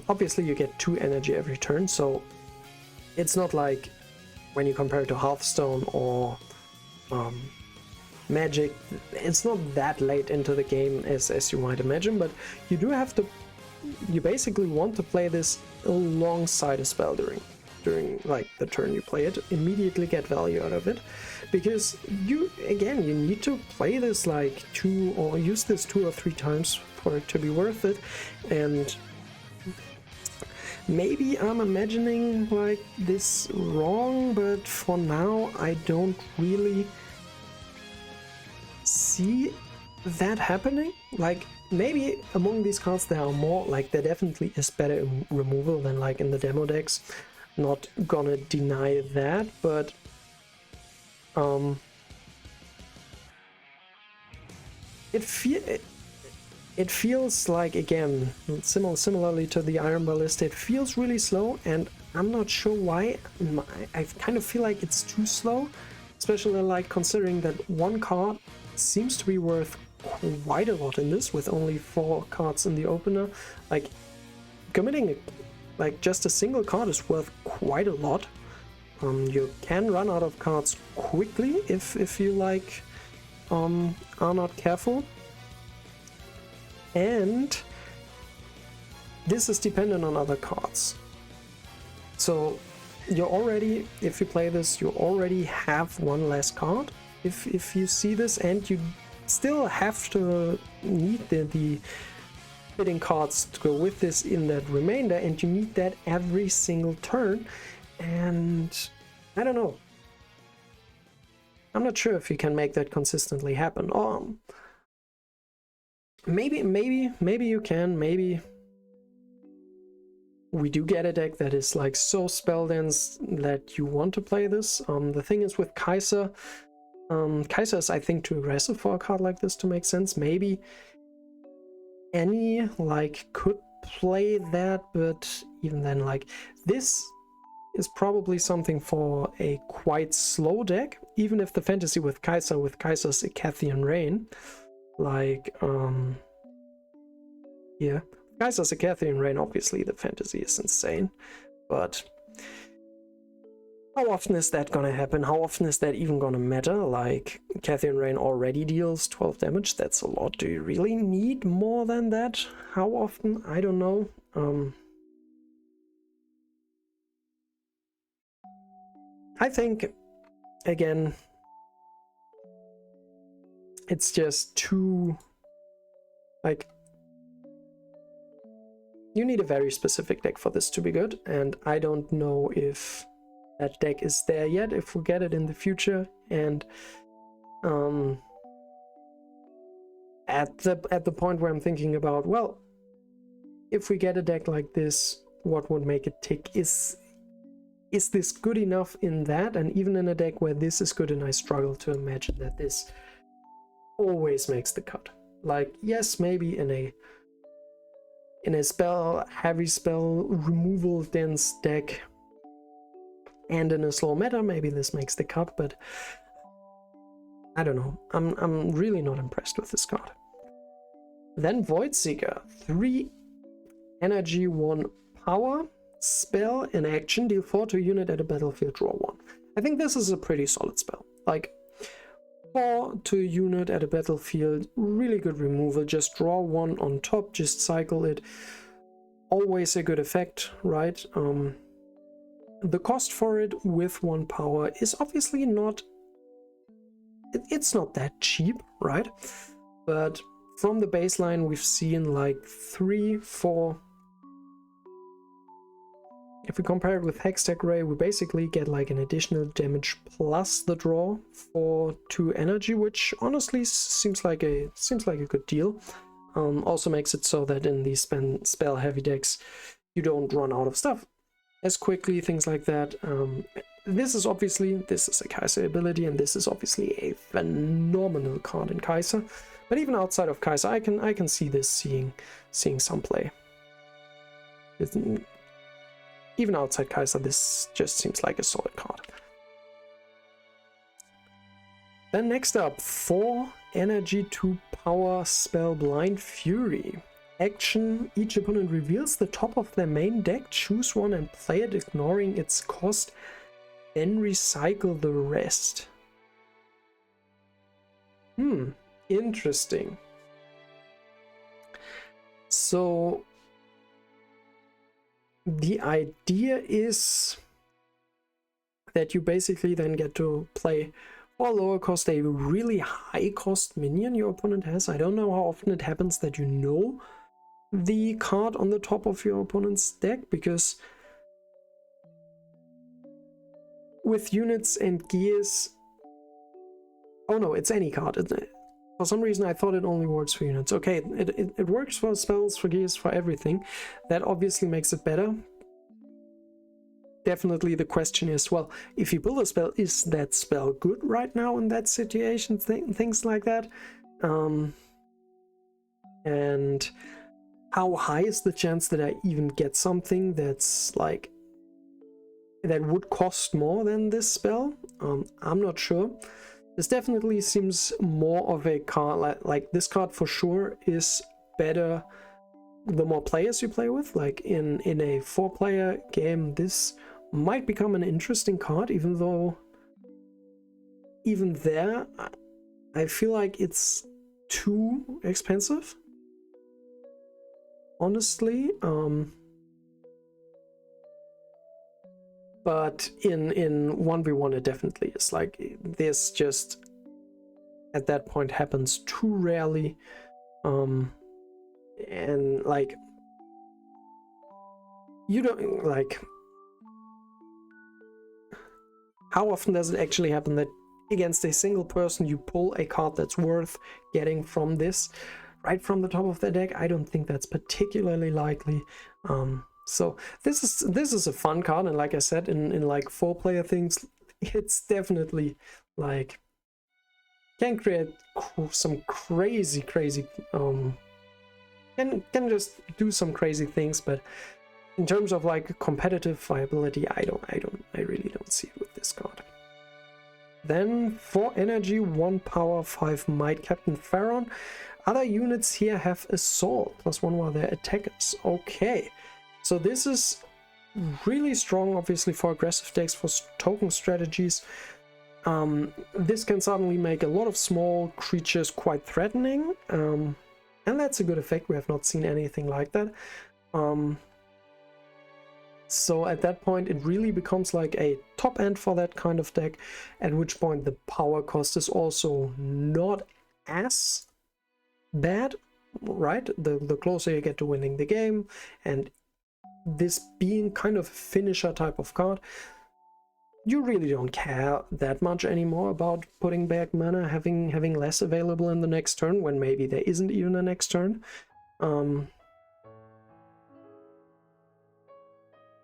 Obviously you get 2 energy every turn, so it's not like when you compare it to Hearthstone or Magic, it's not that late into the game as you might imagine, but you do have to, you basically want to play this alongside a spell during like the turn you play it, immediately get value out of it, because you need to play this like 2 or use this 2 or 3 times for it to be worth it. And maybe I'm imagining like this wrong, but for now I don't really see that happening. Like maybe among these cards there are more, like there definitely is better removal than like in the demo decks, not gonna deny that, but it feels like, again, similarly to the Iron Ballista, it feels really slow, and I'm not sure why. I kind of feel like it's too slow, especially like considering that one card seems to be worth quite a lot in this, with only 4 cards in the opener. Like committing like just a single card is worth quite a lot. You can run out of cards quickly if you like are not careful, and this is dependent on other cards. So you already, if you play this, you already have 1 less card if you see this, and you still have to need the fitting cards to go with this in that remainder, and you need that every single turn. And I don't know, I'm not sure if you can make that consistently happen. Maybe you can. Maybe we do get a deck that is like so spell dense that you want to play this. The thing is with Kaiser, Kaiser is, I think, too aggressive for a card like this to make sense. Maybe any like could play that, but even then, like, this is probably something for a quite slow deck, even if the fantasy with Kaiser's Icathian Reign, like yeah, Kaiser's Icathian Reign, obviously the fantasy is insane, but how often is that gonna happen? How often is that even gonna matter? Like, Icathian Reign already deals 12 damage, that's a lot. Do you really need more than that? How often? I don't know. I think, again, it's just too, like, you need a very specific deck for this to be good, and I don't know if that deck is there yet, if we get it in the future. And at the point where I'm thinking about, well, if we get a deck like this, what would make it tick? Is this good enough in that? And even in a deck where this is good, and I struggle to imagine that this always makes the cut. Like, yes, maybe in a heavy spell removal dense deck and in a slow meta, maybe this makes the cut, but I don't know. I'm really not impressed with this card. Then Voidseeker, 3 energy, 1 power, spell in action, deal 4 to a unit at a battlefield, draw 1. I think this is a pretty solid spell. Like, 4 to a unit at a battlefield, really good removal, just draw 1 on top, just cycle it. Always a good effect, right? The cost for it with 1 power is obviously not, it's not that cheap, right? But from the baseline we've seen like 3, 4. If we compare it with Hextech Ray, we basically get like an additional damage plus the draw for 2 energy, which honestly seems like a good deal. Also makes it so that in these spell heavy decks you don't run out of stuff as quickly, things like that. This is a Kaiser ability, and this is obviously a phenomenal card in Kaiser. But even outside of Kaiser, I can see this seeing some play. Even outside Kaiser, this just seems like a solid card. Then next up, 4 energy to power spell Blind Fury. Action, each opponent reveals the top of their main deck, choose one and play it ignoring its cost, then recycle the rest. Interesting. So the idea is that you basically then get to play for lower cost a really high cost minion your opponent has. I don't know how often it happens that you know the card on the top of your opponent's deck, because with units and gears, oh no, it's any card, isn't it? For some reason I thought it only works for units. Okay, it works for spells, for gears, for everything. That obviously makes it better. Definitely the question is, well, if you build a spell, is that spell good right now in that situation? Things like that. And how high is the chance that I even get something that's like, that would cost more than this spell? I'm not sure. This definitely seems more of a card, like this card for sure is better the more players you play with. Like in a 4-player game, this might become an interesting card, even though even there I feel like it's too expensive, honestly. But in 1v1 it definitely is. Like, this just at that point happens too rarely, and like, you don't, like, how often does it actually happen that against a single person you pull a card that's worth getting from this right from the top of the deck? I don't think that's particularly likely. So this is a fun card, and like I said, in like 4-player things, it's definitely like can create some crazy can just do some crazy things. But in terms of like competitive viability, I really don't see it with this card. Then 4 energy, 1 power, 5 might, Captain Pharaon. Other units here have assault +1 while they're attackers. Okay. So this is really strong, obviously, for aggressive decks, for token strategies. This can suddenly make a lot of small creatures quite threatening, and that's a good effect. We have not seen anything like that. So at that point, it really becomes like a top end for that kind of deck, at which point the power cost is also not as bad, right? The closer you get to winning the game, and this being kind of a finisher type of card, you really don't care that much anymore about putting back mana, having less available in the next turn, when maybe there isn't even a next turn.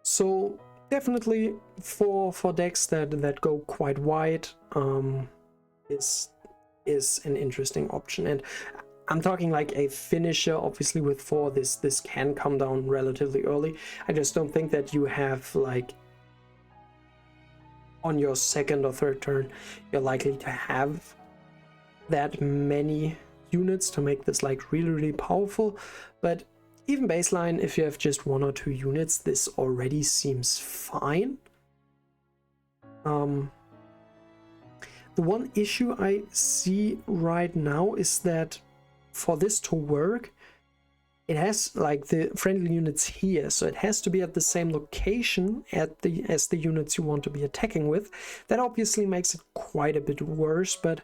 So definitely for decks that go quite wide, is an interesting option. And I'm talking like a finisher, obviously with 4, this can come down relatively early. I just don't think that you have, like, on your 2nd or 3rd turn, you're likely to have that many units to make this like really powerful. But even baseline, if you have just 1 or 2 units, this already seems fine. The one issue I see right now is that for this to work, it has like the friendly units here, so it has to be at the same location as the units you want to be attacking with. That obviously makes it quite a bit worse, but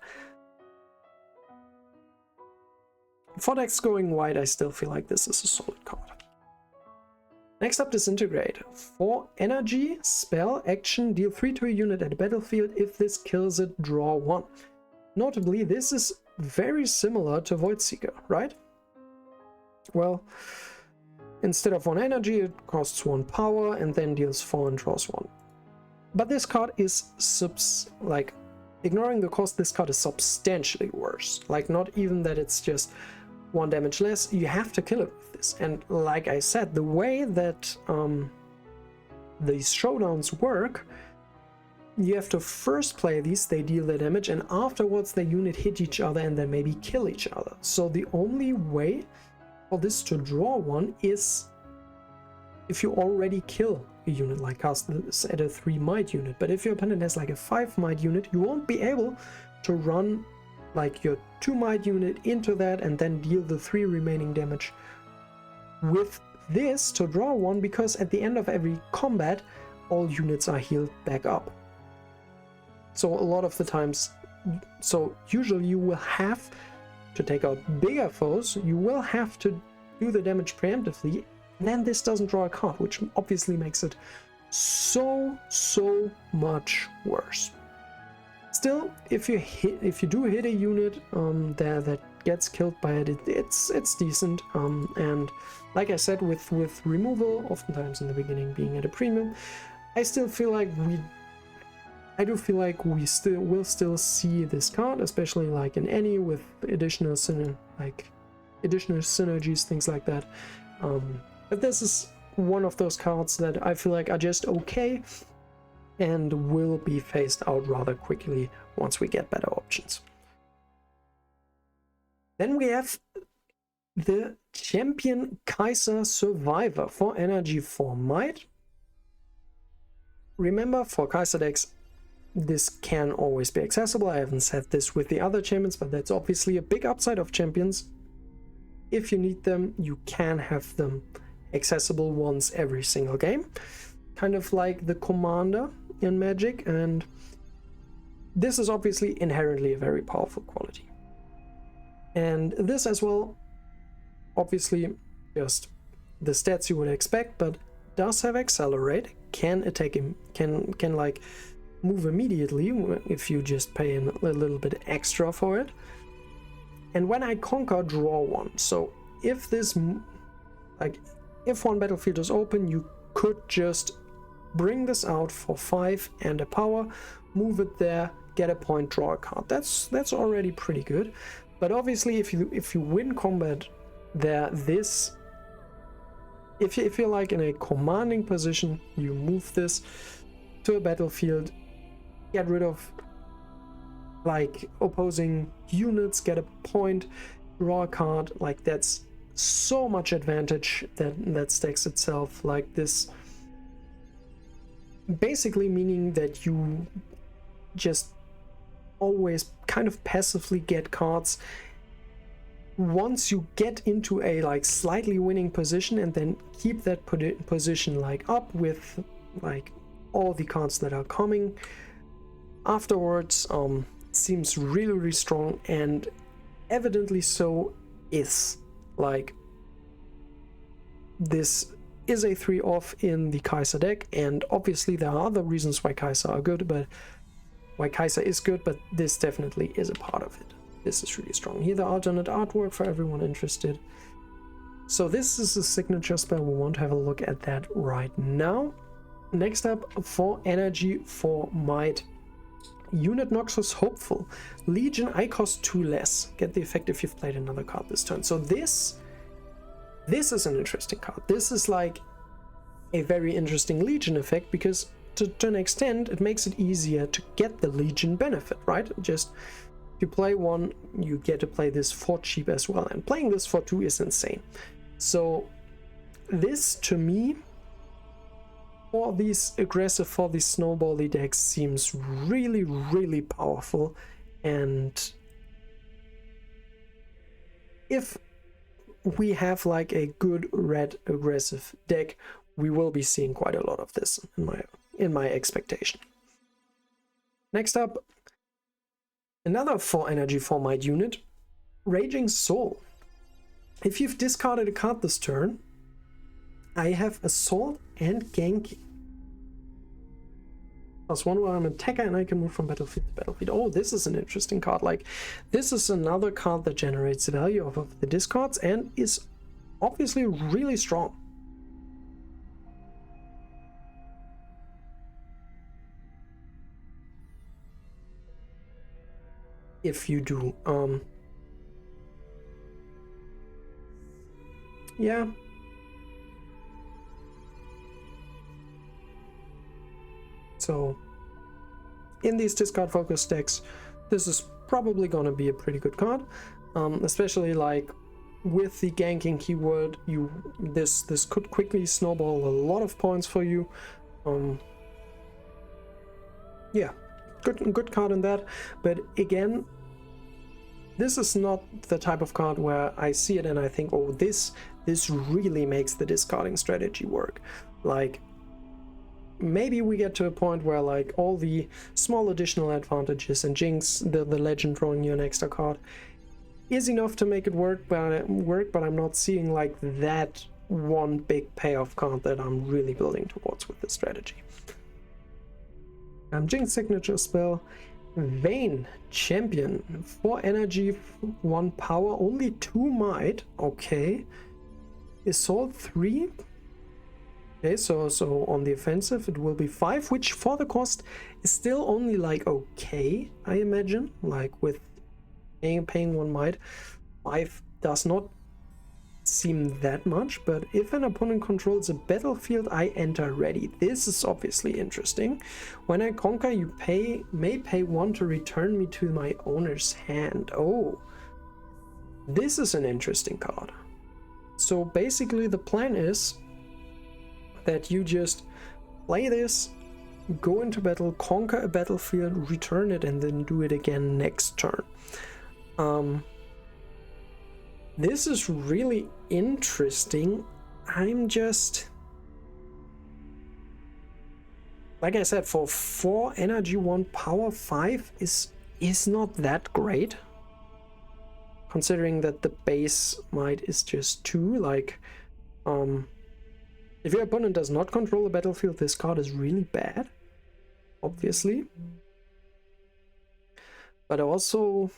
for decks going wide, I still feel like this is a solid card. Next up, Disintegrate. 4 energy, spell, action, deal 3 to a unit at a battlefield. If this kills it, draw 1. Notably, this is very similar to Voidseeker, right? Well, instead of 1 energy, it costs 1 power and then deals 4 and draws 1. But this card is like, ignoring the cost, this card is substantially worse. Like, not even that it's just 1 damage less, you have to kill it with this. And like I said, the way that these showdowns work, you have to first play these, they deal the damage, and afterwards the unit hit each other and then maybe kill each other. So the only way for this to draw one is if you already kill a unit, like cast this at a 3 might unit. But if your opponent has like a 5 might unit, you won't be able to run like your 2 might unit into that and then deal the 3 remaining damage with this to draw one, because at the end of every combat all units are healed back up. So a lot of the times, so usually you will have to take out bigger foes, you will have to do the damage preemptively, and then this doesn't draw a card, which obviously makes it so much worse. Still, if you do hit a unit that gets killed by it, it's decent. And like I said, with removal, oftentimes in the beginning being at a premium, I still feel like we will still see this card, especially like in any with additional synergies, things like that. But this is one of those cards that I feel like are just okay and will be phased out rather quickly once we get better options. Then we have the Champion Kaiser Survivor for energy, for might. Remember, for Kaiser decks, this can always be accessible. I haven't said this with the other champions, but that's obviously a big upside of champions. If you need them, you can have them accessible once every single game. Kind of like the commander in Magic, and this is obviously inherently a very powerful quality. And this as well, obviously just the stats you would expect, but does have Accelerate, can attack him, can like move immediately if you just pay a little bit extra for it. And when I conquer, draw one. So if this, like, if one battlefield is open, you could just bring this out for 5 and a power, move it there, get a point, draw a card. That's already pretty good. But obviously, if you win combat there, if you're like in a commanding position, you move this to a battlefield, get rid of like opposing units, get a point, draw a card. Like, that's so much advantage that stacks itself like this, basically meaning that you just always kind of passively get cards once you get into a like slightly winning position, and then keep that position like up with like all the cards that are coming afterwards. Seems really strong, and evidently so is. Like, this is a 3-off in the Kaiser deck, and obviously there are other reasons why Kaiser are good, but why Kaiser is good, but this definitely is a part of it. This is really strong. Here, the alternate artwork for everyone interested. So this is a signature spell. We want to have a look at that right now. Next up, for energy, for might, Unit Noxus Hopeful. Legion, I cost 2 less. Get the effect if you've played another card this turn. So this is an interesting card. This is like a very interesting Legion effect, because to an extent it makes it easier to get the Legion benefit, right? Just if you play one, you get to play this for cheap as well, and playing this for 2 is insane. So this, to me, for these snowbally decks, seems really powerful. And if we have like a good red aggressive deck, we will be seeing quite a lot of this in my expectation. Next up, another 4 energy for might unit, Raging Soul. If you've discarded a card this turn, I have Assault and Gank +1 while I'm an attacker, and I can move from battlefield to battlefield. Oh, this is an interesting card. Like, this is another card that generates the value off of the discards and is obviously really strong. If you do, yeah. So in these discard focus decks, this is probably gonna be a pretty good card, especially like with the ganking keyword. This could quickly snowball a lot of points for you. Yeah, good card in that. But again, this is not the type of card where I see it and I think, oh, this really makes the discarding strategy work. Like, maybe we get to a point where like all the small additional advantages and Jinx, the legend drawing you an extra card, is enough to make it work, but I'm not seeing like that one big payoff card that I'm really building towards with this strategy. Jinx signature spell, Vayne Champion, 4 energy, 1 power, only 2 might. Okay. Assault 3. Okay, so on the offensive it will be 5, which for the cost is still only like okay, I imagine. Like with paying 1 might, 5 does not seem that much, but if an opponent controls a battlefield, I enter ready. This is obviously interesting. When I conquer, you may pay 1 to return me to my owner's hand. Oh, this is an interesting card. So basically the plan is that you just play this, go into battle, conquer a battlefield, return it, and then do it again next turn. This is really interesting. I'm just, like I said, for 4 energy, 1 power, 5 is not that great, considering that the base might is just 2. Like, if your opponent does not control the battlefield, this card is really bad, obviously. But also,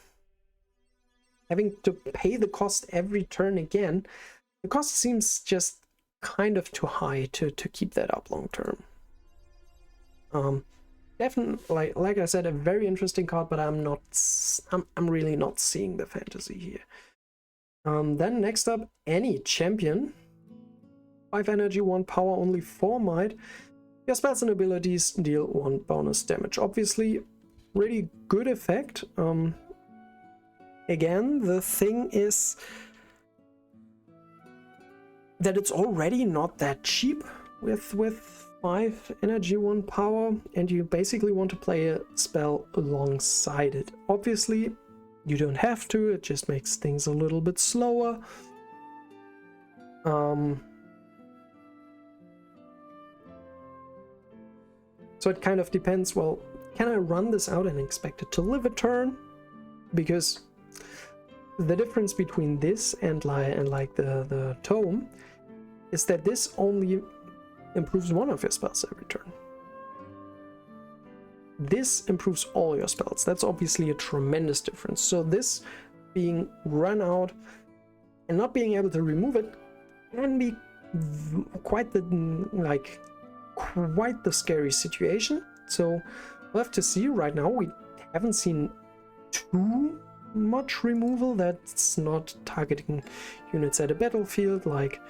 having to pay the cost every turn again, the cost seems just kind of too high to keep that up long term. Definitely, like I said, a very interesting card, but I'm really not seeing the fantasy here. Then next up, Any Champion, 5 energy, 1 power, only 4 might. Your spells and abilities deal 1 bonus damage. Obviously, really good effect. Again, the thing is that it's already not that cheap with 5 energy, 1 power, and you basically want to play a spell alongside it. Obviously, you don't have to, it just makes things a little bit slower. So it kind of depends, well, can I run this out and expect it to live a turn? Because the difference between this and like the tome is that this only improves 1 of your spells every turn. This improves all your spells. That's obviously a tremendous difference. So this being run out and not being able to remove it can be quite the scary situation. So we'll have to see. Right now we haven't seen too much removal that's not targeting units at a battlefield. Like,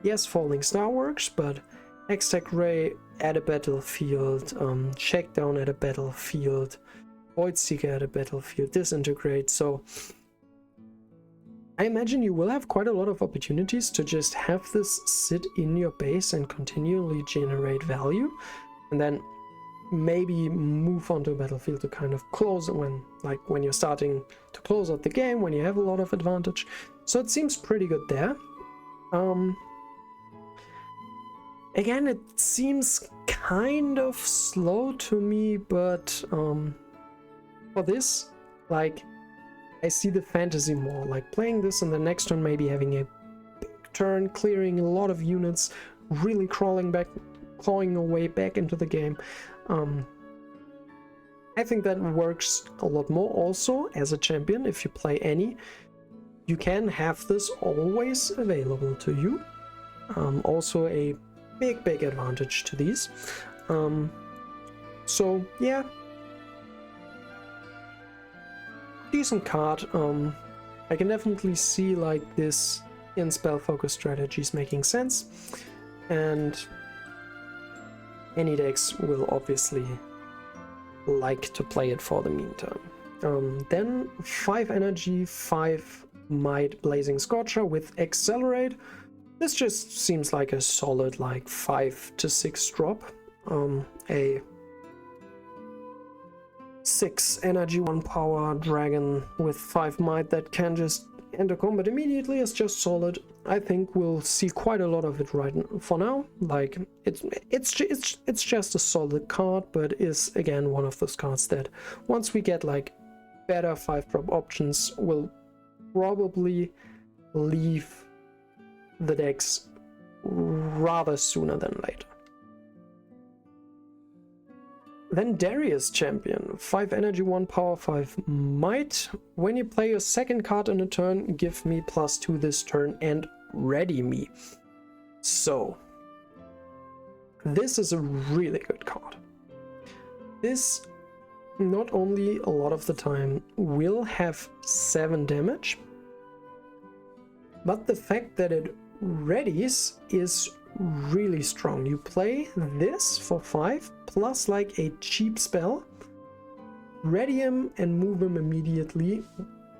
yes, Falling Star works, but Hextech Ray at a battlefield, Shakedown at a battlefield, Void Seeker at a battlefield, Disintegrate. So I imagine you will have quite a lot of opportunities to just have this sit in your base and continually generate value, and then maybe move onto a battlefield to kind of close it when you're starting to close out the game, when you have a lot of advantage. So it seems pretty good there. Again, it seems kind of slow to me, but for this, like, I see the fantasy more, like playing this and the next turn maybe having a big turn, clearing a lot of units, really clawing away back into the game. I think that works a lot more. Also, as a champion, if you play Any, you can have this always available to you. Also a big advantage to these. So yeah, decent card. I can definitely see like this in spell focus strategies making sense, and Any decks will obviously like to play it for the meantime. Then 5 energy, 5 might Blazing Scorcher with Accelerate. This just seems like a solid like 5 to 6 drop. A 6 energy, 1 power dragon with 5 might that can just enter combat immediately is just solid. I think we'll see quite a lot of it right for now. Like it's just a solid card, but is again one of those cards that once we get like better 5-drop options, will probably leave the decks rather sooner than later. Then Darius Champion, 5 energy, 1 power, 5 might. When you play your second card in a turn, give me +2 this turn and ready me. So, this is a really good card. This, not only a lot of the time, will have 7 damage, but the fact that it readies is really strong. You play this for 5 plus like a cheap spell, ready him and move him immediately,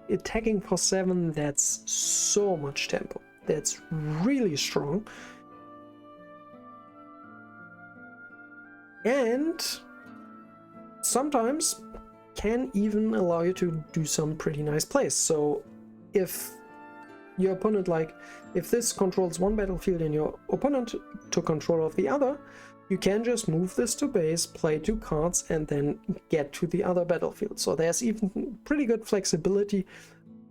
attacking for 7. That's so much tempo. That's really strong. And sometimes can even allow you to do some pretty nice plays. So if your opponent, like if this controls one battlefield and your opponent took control of the other, you can just move this to base, play 2 cards and then get to the other battlefield. So there's even pretty good flexibility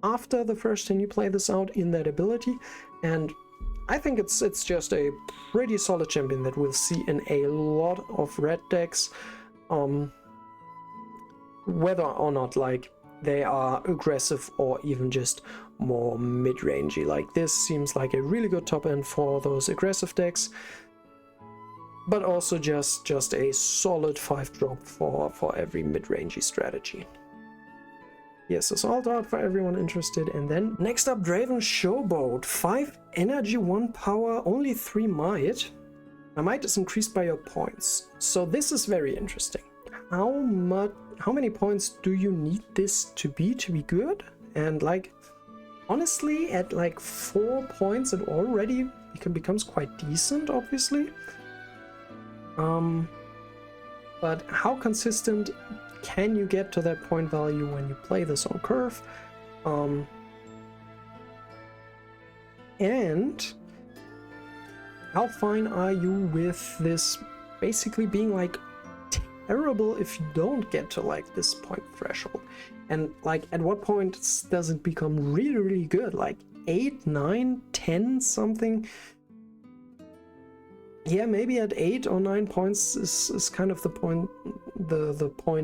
after the first time you play this out in that ability, and I think it's just a pretty solid champion that we'll see in a lot of red decks, whether or not like they are aggressive or even just more mid-rangey. Like this seems like a really good top end for those aggressive decks, but also just a solid 5-drop for every mid-rangey strategy. Yes, it's all out for everyone interested. And then next up, Draven Showboat, 5 energy, 1 power, only 3 might. My might is increased by your points, so this is very interesting. How many points do you need this to be good? And like honestly, at like 4 points it already becomes quite decent, obviously. But how consistent can you get to that point value when you play this on curve? And how fine are you with this basically being like terrible if you don't get to like this point threshold? And like at what point does it become really, really good? Like 8, 9, 10 something? Yeah, maybe at 8 or 9 points is kind of the point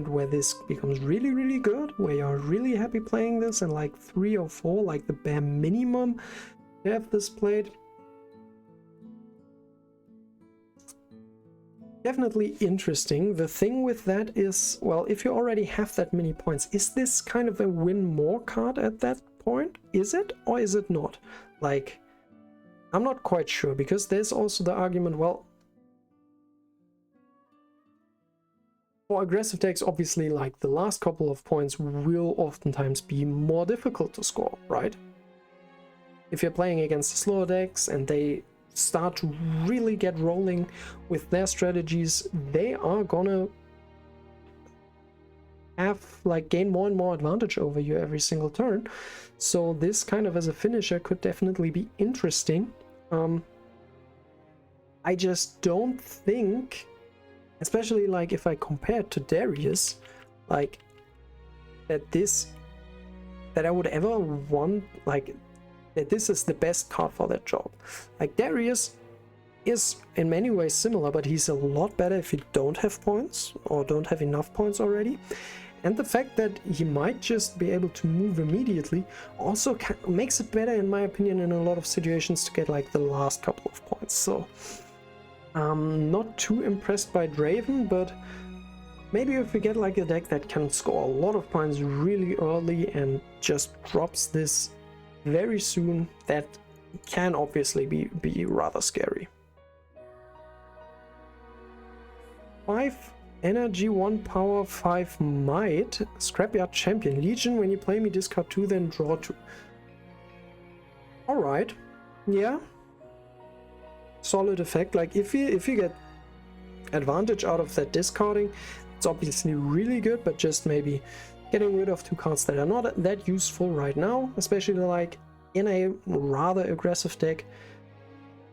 where this becomes really, really good, where you're really happy playing this, and like 3 or 4, like the bare minimum to have this played. Definitely interesting. The thing with that is, well, if you already have that many points, is this kind of a win more card at that point? Is it, or is it not? Like, I'm not quite sure, because there's also the argument, well, for aggressive decks, obviously, like the last couple of points will oftentimes be more difficult to score, right? If you're playing against slower decks and they start to really get rolling with their strategies, they are gonna have like gain more and more advantage over you every single turn. So this kind of as a finisher could definitely be interesting. I just don't think, especially like if I compare it to Darius, like that I would ever want like that this is the best card for that job. Like Darius is in many ways similar, but he's a lot better if you don't have points or don't have enough points already. And the fact that he might just be able to move immediately also makes it better, in my opinion, in a lot of situations to get like the last couple of points. So I'm not too impressed by Draven, but maybe if we get like a deck that can score a lot of points really early and just drops this very soon, that can obviously be rather scary. 5 Energy 1 power 5 might. Scrapyard champion. Legion, when you play me, discard 2, then draw 2. Alright. Yeah. Solid effect. Like if you get advantage out of that discarding, it's obviously really good, but just maybe getting rid of 2 cards that are not that useful right now, especially like in a rather aggressive deck.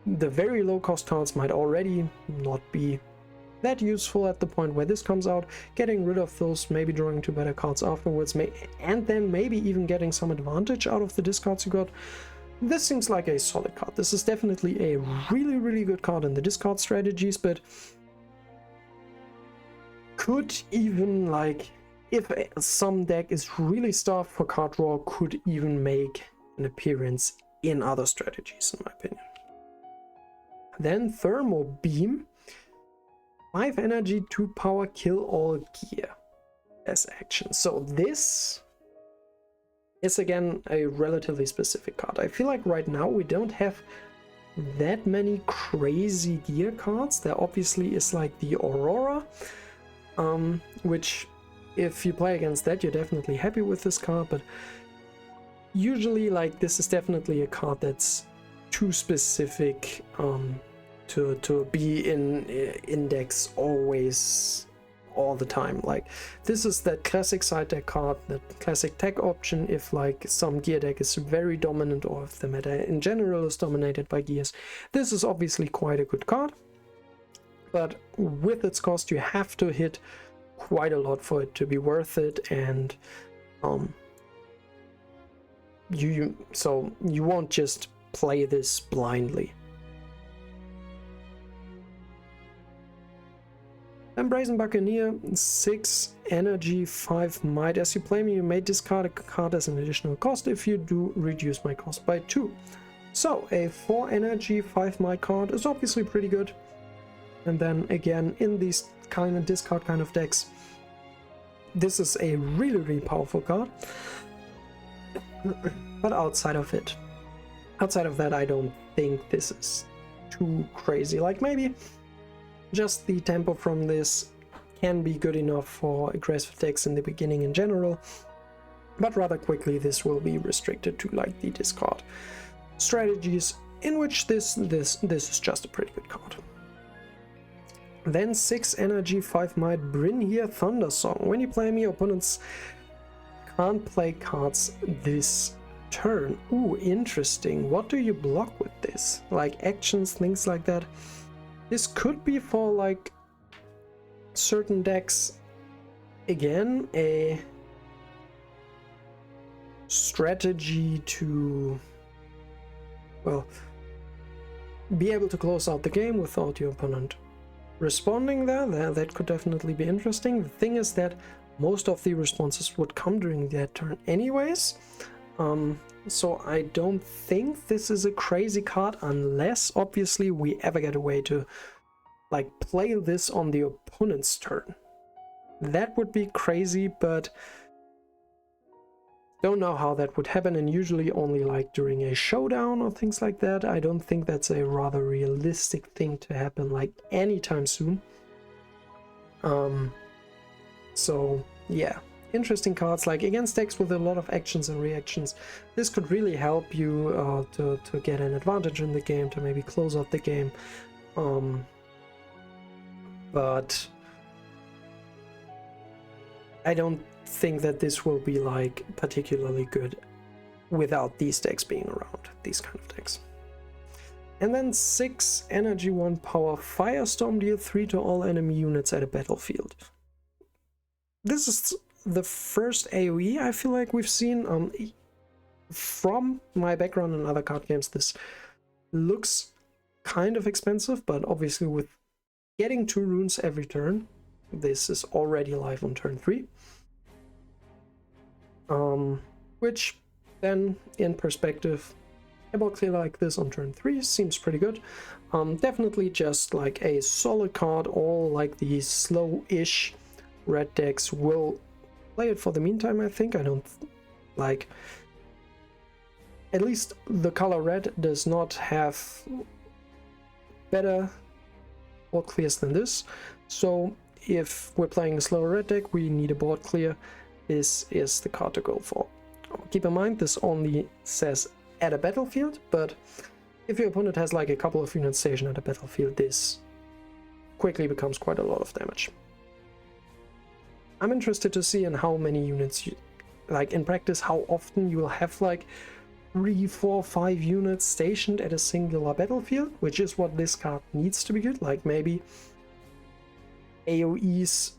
The very low cost cards might already not be that useful at the point where this comes out. Getting rid of those, maybe drawing 2 better cards afterwards, and then maybe even getting some advantage out of the discards you got. This seems like a solid card. This is definitely a really good card in the discard strategies, but could even, like, if some deck is really starved for card draw, could even make an appearance in other strategies, in my opinion. Then Thermo Beam. 5 energy, 2 power, kill all gear as action. So this is again a relatively specific card. I feel like right now we don't have that many crazy gear cards. There obviously is like the Aurora, which if you play against that, you're definitely happy with this card, but usually like this is definitely a card that's too specific to be in index always, all the time. Like this is that classic side deck card, that classic tech option if like some gear deck is very dominant, or if the meta in general is dominated by gears. This is obviously quite a good card, but with its cost you have to hit quite a lot for it to be worth it, and so you won't just play this blindly. Brazen Buccaneer, 6 energy, 5 might. As you play me, you may discard a card as an additional cost. If you do, reduce my cost by 2. So a 4 energy, 5 might card is obviously pretty good. And then again, in these kind of discard kind of decks, this is a really powerful card. But outside of that, I don't think this is too crazy. Like maybe just the tempo from this can be good enough for aggressive decks in the beginning in general, but rather quickly this will be restricted to like the discard strategies, in which this is just a pretty good card. Then 6 energy, 5 might, Brynhir Thundersong. When you play me, opponents can't play cards this turn. Ooh, interesting. What do you block with this? Like actions, things like that. This could be for like certain decks, again, a strategy to, well, be able to close out the game without your opponent responding there. That could definitely be interesting. The thing is that most of the responses would come during that turn anyways. So I don't think this is a crazy card, unless obviously we ever get a way to like play this on the opponent's turn. That would be crazy, but don't know how that would happen, and usually only like during a showdown or things like that. I don't think that's a rather realistic thing to happen like anytime soon. So yeah, interesting cards. Like against decks with a lot of actions and reactions, this could really help you to get an advantage in the game, to maybe close out the game. But I don't think that this will be like particularly good without these decks being around, these kind of decks. And then 6 energy, 1 power, Firestorm, deal 3 to all enemy units at a battlefield. This is the first AoE I feel like we've seen. From my background in other card games, this looks kind of expensive, but obviously with getting 2 runes every turn, this is already live on turn 3. Which then, in perspective, a ball clear like this on turn 3 seems pretty good. Definitely just like a solid card. All like these slow-ish red decks will play it for the meantime, I think. I don't like, at least the color red does not have better ball clears than this. So if we're playing a slower red deck, we need a board clear, this is the card to go for. Keep in mind, this only says at a battlefield, but if your opponent has like a couple of units stationed at a battlefield, this quickly becomes quite a lot of damage. I'm interested to see in how many units, like in practice, how often you will have like 3, 4, 5 units stationed at a singular battlefield, which is what this card needs to be good. Like maybe AoEs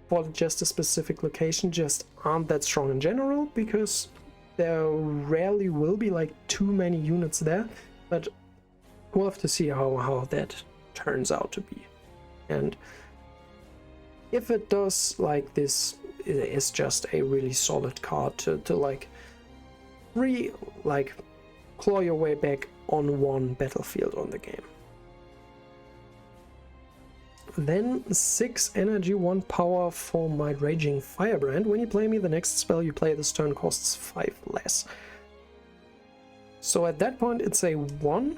for just a specific location just aren't that strong in general, because there rarely will be like too many units there, but we'll have to see how that turns out to be. And if it does, like, this is just a really solid card to like claw your way back on one battlefield on the game. Then 6 energy, 1 power for my Raging Firebrand. When you play me, the next spell you play this turn costs 5 less. So at that point it's a 1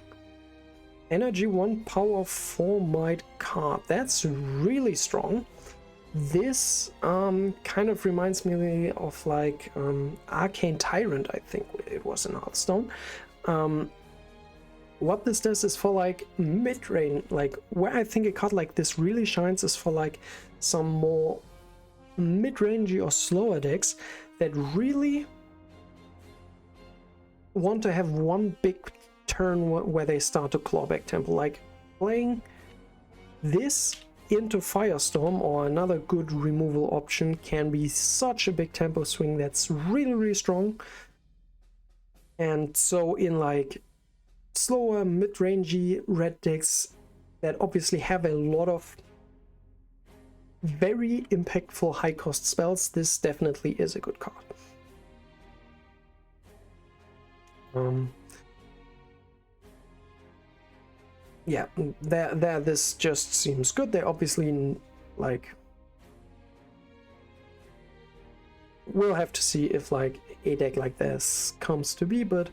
energy, 1 power, 4 might card. That's really strong. This kind of reminds me of like Arcane Tyrant, I think it was in Hearthstone. What this does is for like mid-range, like where I think a card like this really shines is for like some more mid-rangey or slower decks that really want to have one big turn where they start to claw back tempo. Like playing this into Firestorm or another good removal option can be such a big tempo swing that's really, really strong. And so in like slower mid-rangey red decks that obviously have a lot of very impactful high cost spells, this definitely is a good card. Yeah, this just seems good. They obviously, like, we'll have to see if like a deck like this comes to be, but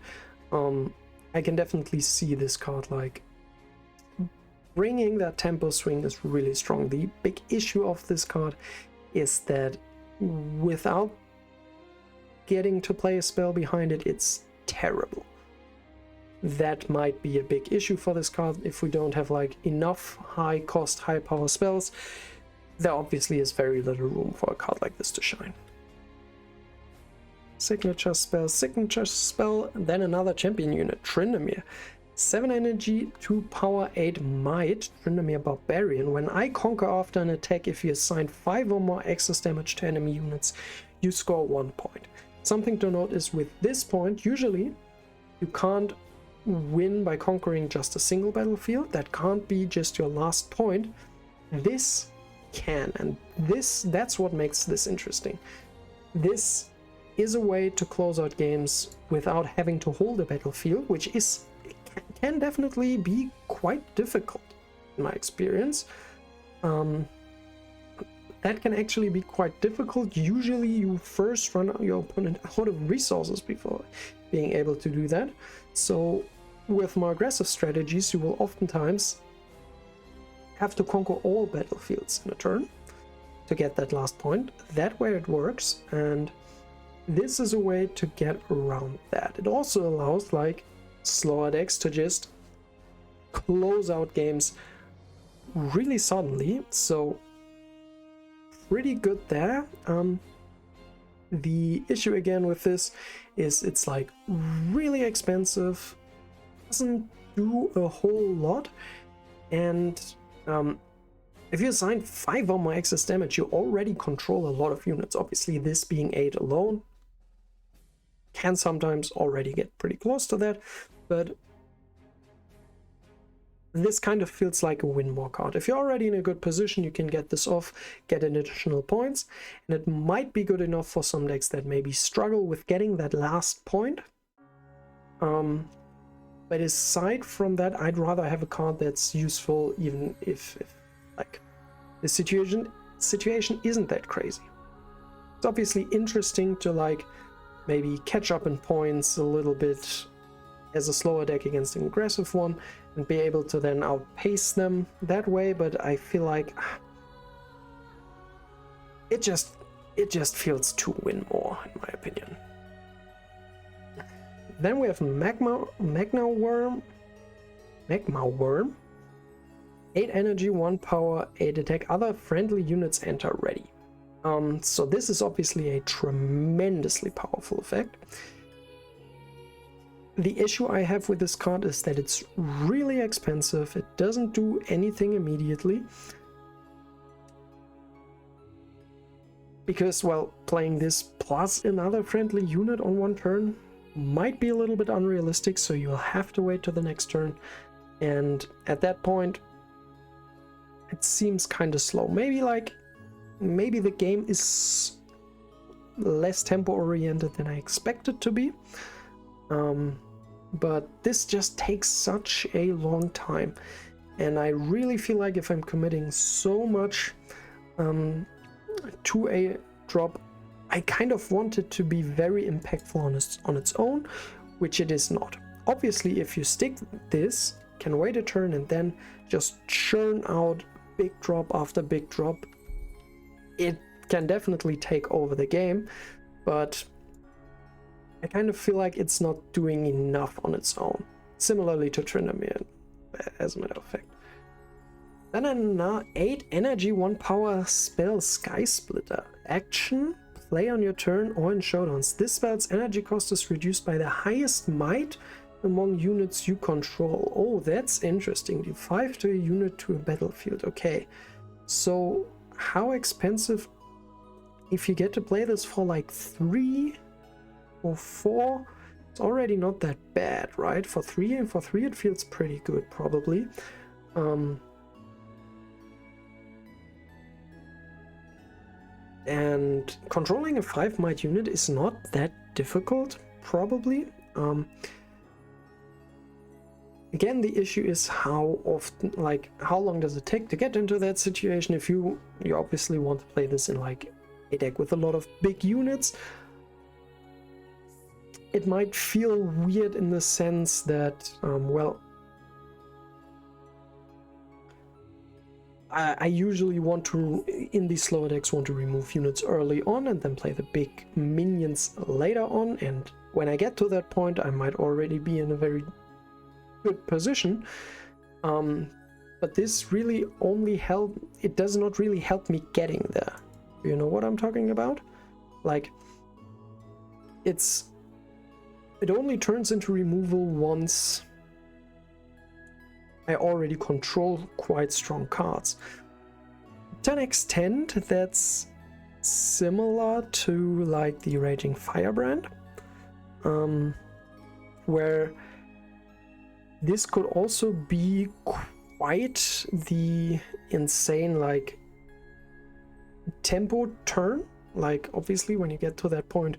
I can definitely see this card like bringing that tempo swing is really strong. The big issue of this card is that without getting to play a spell behind it, it's terrible. That might be a big issue for this card. If we don't have like enough high cost, high power spells, there obviously is very little room for a card like this to shine. Signature spell, then another champion unit, Tryndamere. 7 energy, 2 power, 8 might, Tryndamere Barbarian. When I conquer after an attack, if you assign 5 or more excess damage to enemy units, you score 1 point. Something to note is with this point, usually you can't win by conquering just a single battlefield. That can't be just your last point. This can, and that's what makes this interesting. This is a way to close out games without having to hold a battlefield, which can definitely be quite difficult in my experience. That can actually be quite difficult. Usually you first run your opponent out of resources before being able to do that. So with more aggressive strategies, you will oftentimes have to conquer all battlefields in a turn to get that last point. That way it works, and this is a way to get around that. It also allows like slower decks to just close out games really suddenly, so pretty good there. The issue again with this is it's like really expensive, doesn't do a whole lot, and if you assign 5 or more excess damage, you already control a lot of units. Obviously this being 8 alone can sometimes already get pretty close to that, but this kind of feels like a win more card. If you're already in a good position, you can get this off, get an additional points, and it might be good enough for some decks that maybe struggle with getting that last point. But aside from that, I'd rather have a card that's useful even if like the situation isn't that crazy. It's obviously interesting to like maybe catch up in points a little bit as a slower deck against an aggressive one and be able to then outpace them that way, but I feel like it just feels to win more, in my opinion. Then we have Magma Worm. 8 energy, 1 power, 8 attack. Other friendly units enter ready. So this is obviously a tremendously powerful effect. The issue I have with this card is that it's really expensive. It doesn't do anything immediately. Because, well, playing this plus another friendly unit on one turn might be a little bit unrealistic, so you'll have to wait to the next turn. And at that point, it seems kind of slow. Maybe the game is less tempo oriented than I expect it to be. But this just takes such a long time. And I really feel like if I'm committing so much to a drop, I kind of want it to be very impactful on its own, which it is not. Obviously, if you stick this, can wait a turn and then just churn out big drop after big drop, it can definitely take over the game, but I kind of feel like it's not doing enough on its own. Similarly to Tryndamere, as a matter of fact. Then an 8 energy, 1 power spell, Sky Splitter. Action, play on your turn or in showdowns. This spell's energy cost is reduced by the highest might among units you control. Oh, that's interesting. Do 5 to a unit to a battlefield. Okay, so how expensive, if you get to play this for like 3 or 4, it's already not that bad, right? For 3 it feels pretty good, probably. And controlling a 5 might unit is not that difficult, probably. Again, the issue is how often, like, how long does it take to get into that situation? If you obviously want to play this in like a deck with a lot of big units, it might feel weird in the sense that, well, I usually want to, in these slower decks, want to remove units early on and then play the big minions later on. And when I get to that point, I might already be in a very good position. But this really only it does not really help me getting there. You know what I'm talking about? Like, it only turns into removal once I already control quite strong cards. To an extent, that's similar to like the Raging Firebrand, where this could also be quite the insane like tempo turn. Like, obviously when you get to that point,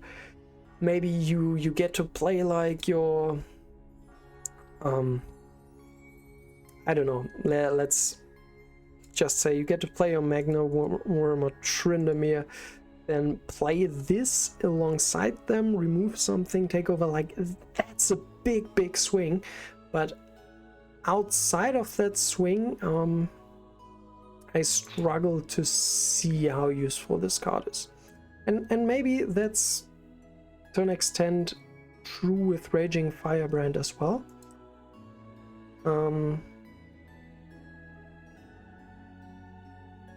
maybe you get to play like your I don't know, let's just say you get to play your Magna Worm or Tryndamere, then play this alongside them, remove something, take over, like, that's a big swing. But outside of that swing, I struggle to see how useful this card is. And maybe that's to an extent true with Raging Firebrand as well.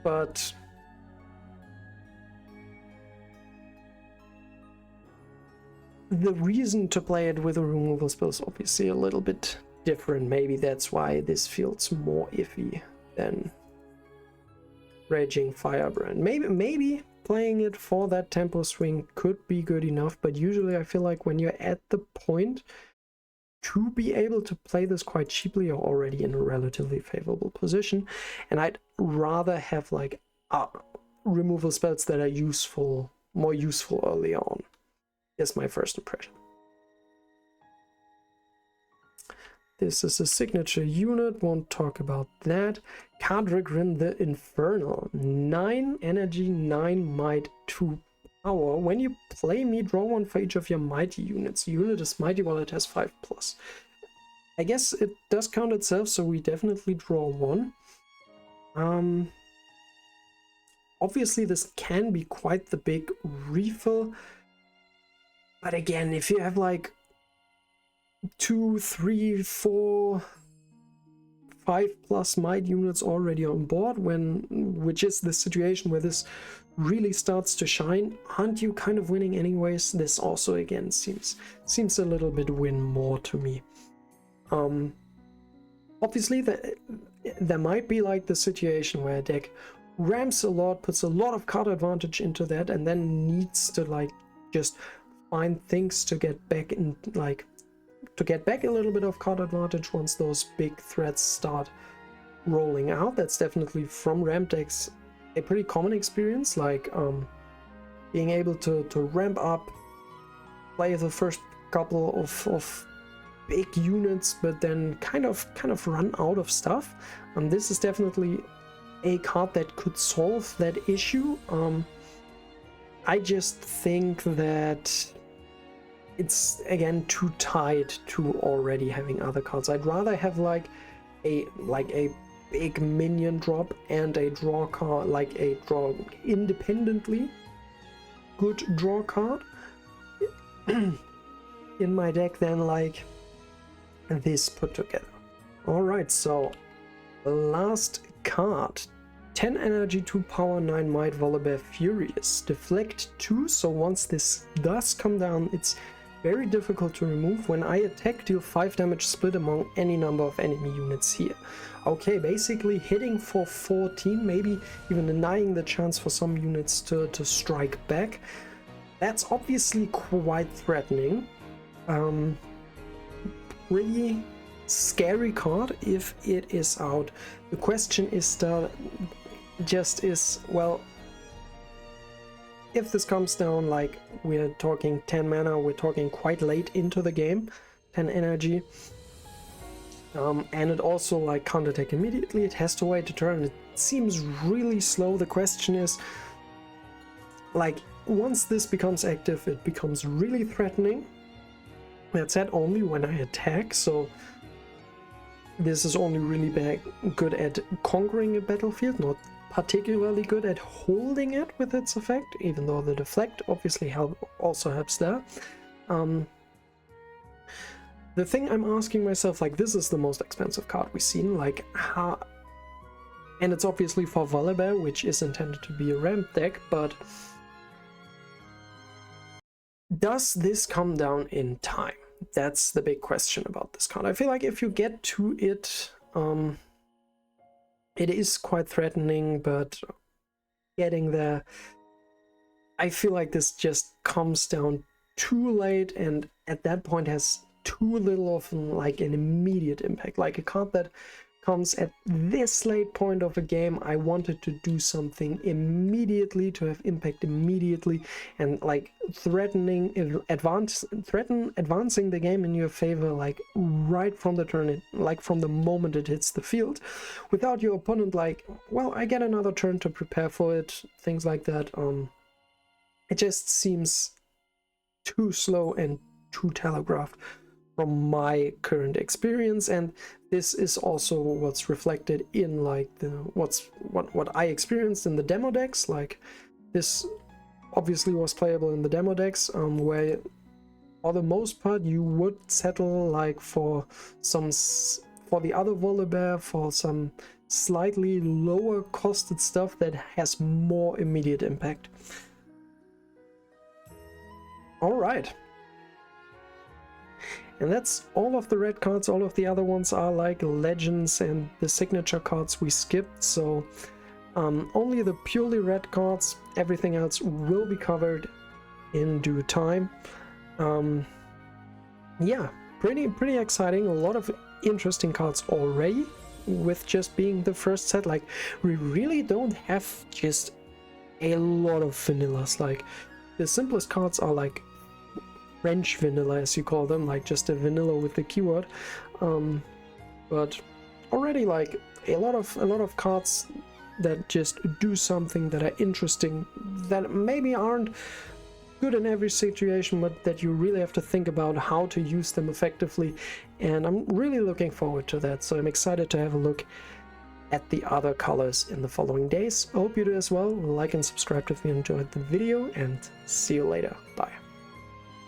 But the reason to play it with a removal spell is obviously a little bit different. Maybe that's why this feels more iffy than Raging Firebrand. Maybe playing it for that tempo swing could be good enough, but usually I feel like when you're at the point to be able to play this quite cheaply, you're already in a relatively favorable position, and I'd rather have like removal spells that are more useful early on. Is my first impression. This is a signature unit, won't talk about that. Kadrigrin the Infernal. 9 energy, 9 might, 2 power. When you play me, draw 1 for each of your mighty units. The unit is mighty while it has 5+. I guess it does count itself, so we definitely draw 1. Obviously, this can be quite the big refill. But again, if you have like 2, 3, 4, 5+ might units already on board, which is the situation where this really starts to shine, aren't you kind of winning anyways? This also again seems a little bit win more to me. Obviously there might be like the situation where a deck ramps a lot, puts a lot of card advantage into that, and then needs to like just find things to get back in, like to get back a little bit of card advantage once those big threats start rolling out. That's definitely from ramp decks a pretty common experience, like being able to ramp up, play the first couple of big units, but then kind of run out of stuff. This is definitely a card that could solve that issue. I just think that it's again too tied to already having other cards. I'd rather have like a big minion drop and a draw card, like a draw independently good draw card in my deck than like this put together. All right, so last card, 10 energy, 2 power, 9 might, Volibear Furious, deflect 2. So once this does come down, it's very difficult to remove. When I attack, deal 5 damage split among any number of enemy units here. Okay, basically hitting for 14, maybe even denying the chance for some units to strike back. That's obviously quite threatening. Pretty scary card if it is out. The question is well, if this comes down, like we're talking 10 mana, we're talking quite late into the game, 10 energy, and it also like can't attack immediately, it has to wait a turn, it seems really slow. The question is, like, once this becomes active, it becomes really threatening. That said, only when I attack, so this is only really good at conquering a battlefield, not particularly good at holding it with its effect, even though the deflect obviously also helps there. The thing I'm asking myself, like, this is the most expensive card we've seen, like, how... And it's obviously for Volibear, which is intended to be a ramp deck, but... does this come down in time? That's the big question about this card. I feel like if you get to it, it is quite threatening, but getting there, I feel like this just comes down too late, and at that point has too little of like an immediate impact. Like a card that comes at this late point of a game, I wanted to do something immediately, to have impact immediately, and like advancing the game in your favor, like right from the turn, like from the moment it hits the field, without your opponent like, well, I get another turn to prepare for it, things like that. It just seems too slow and too telegraphed from my current experience, and this is also what's reflected in like what I experienced in the demo decks. Like, this obviously was playable in the demo decks, where for the most part you would settle like for the other Volibear, for some slightly lower costed stuff that has more immediate impact. All right. And that's all of the red cards. All of the other ones are like legends and the signature cards we skipped. So only the purely red cards, everything else will be covered in due time. Yeah, pretty exciting. A lot of interesting cards already with just being the first set. Like, we really don't have just a lot of vanillas. Like, the simplest cards are like French vanilla, as you call them, like just a vanilla with the keyword, but already like a lot of cards that just do something, that are interesting, that maybe aren't good in every situation, but that you really have to think about how to use them effectively, and I'm really looking forward to that. So I'm excited to have a look at the other colors in the following days. I hope you do as well. Like and subscribe if you enjoyed the video, and see you later. Bye.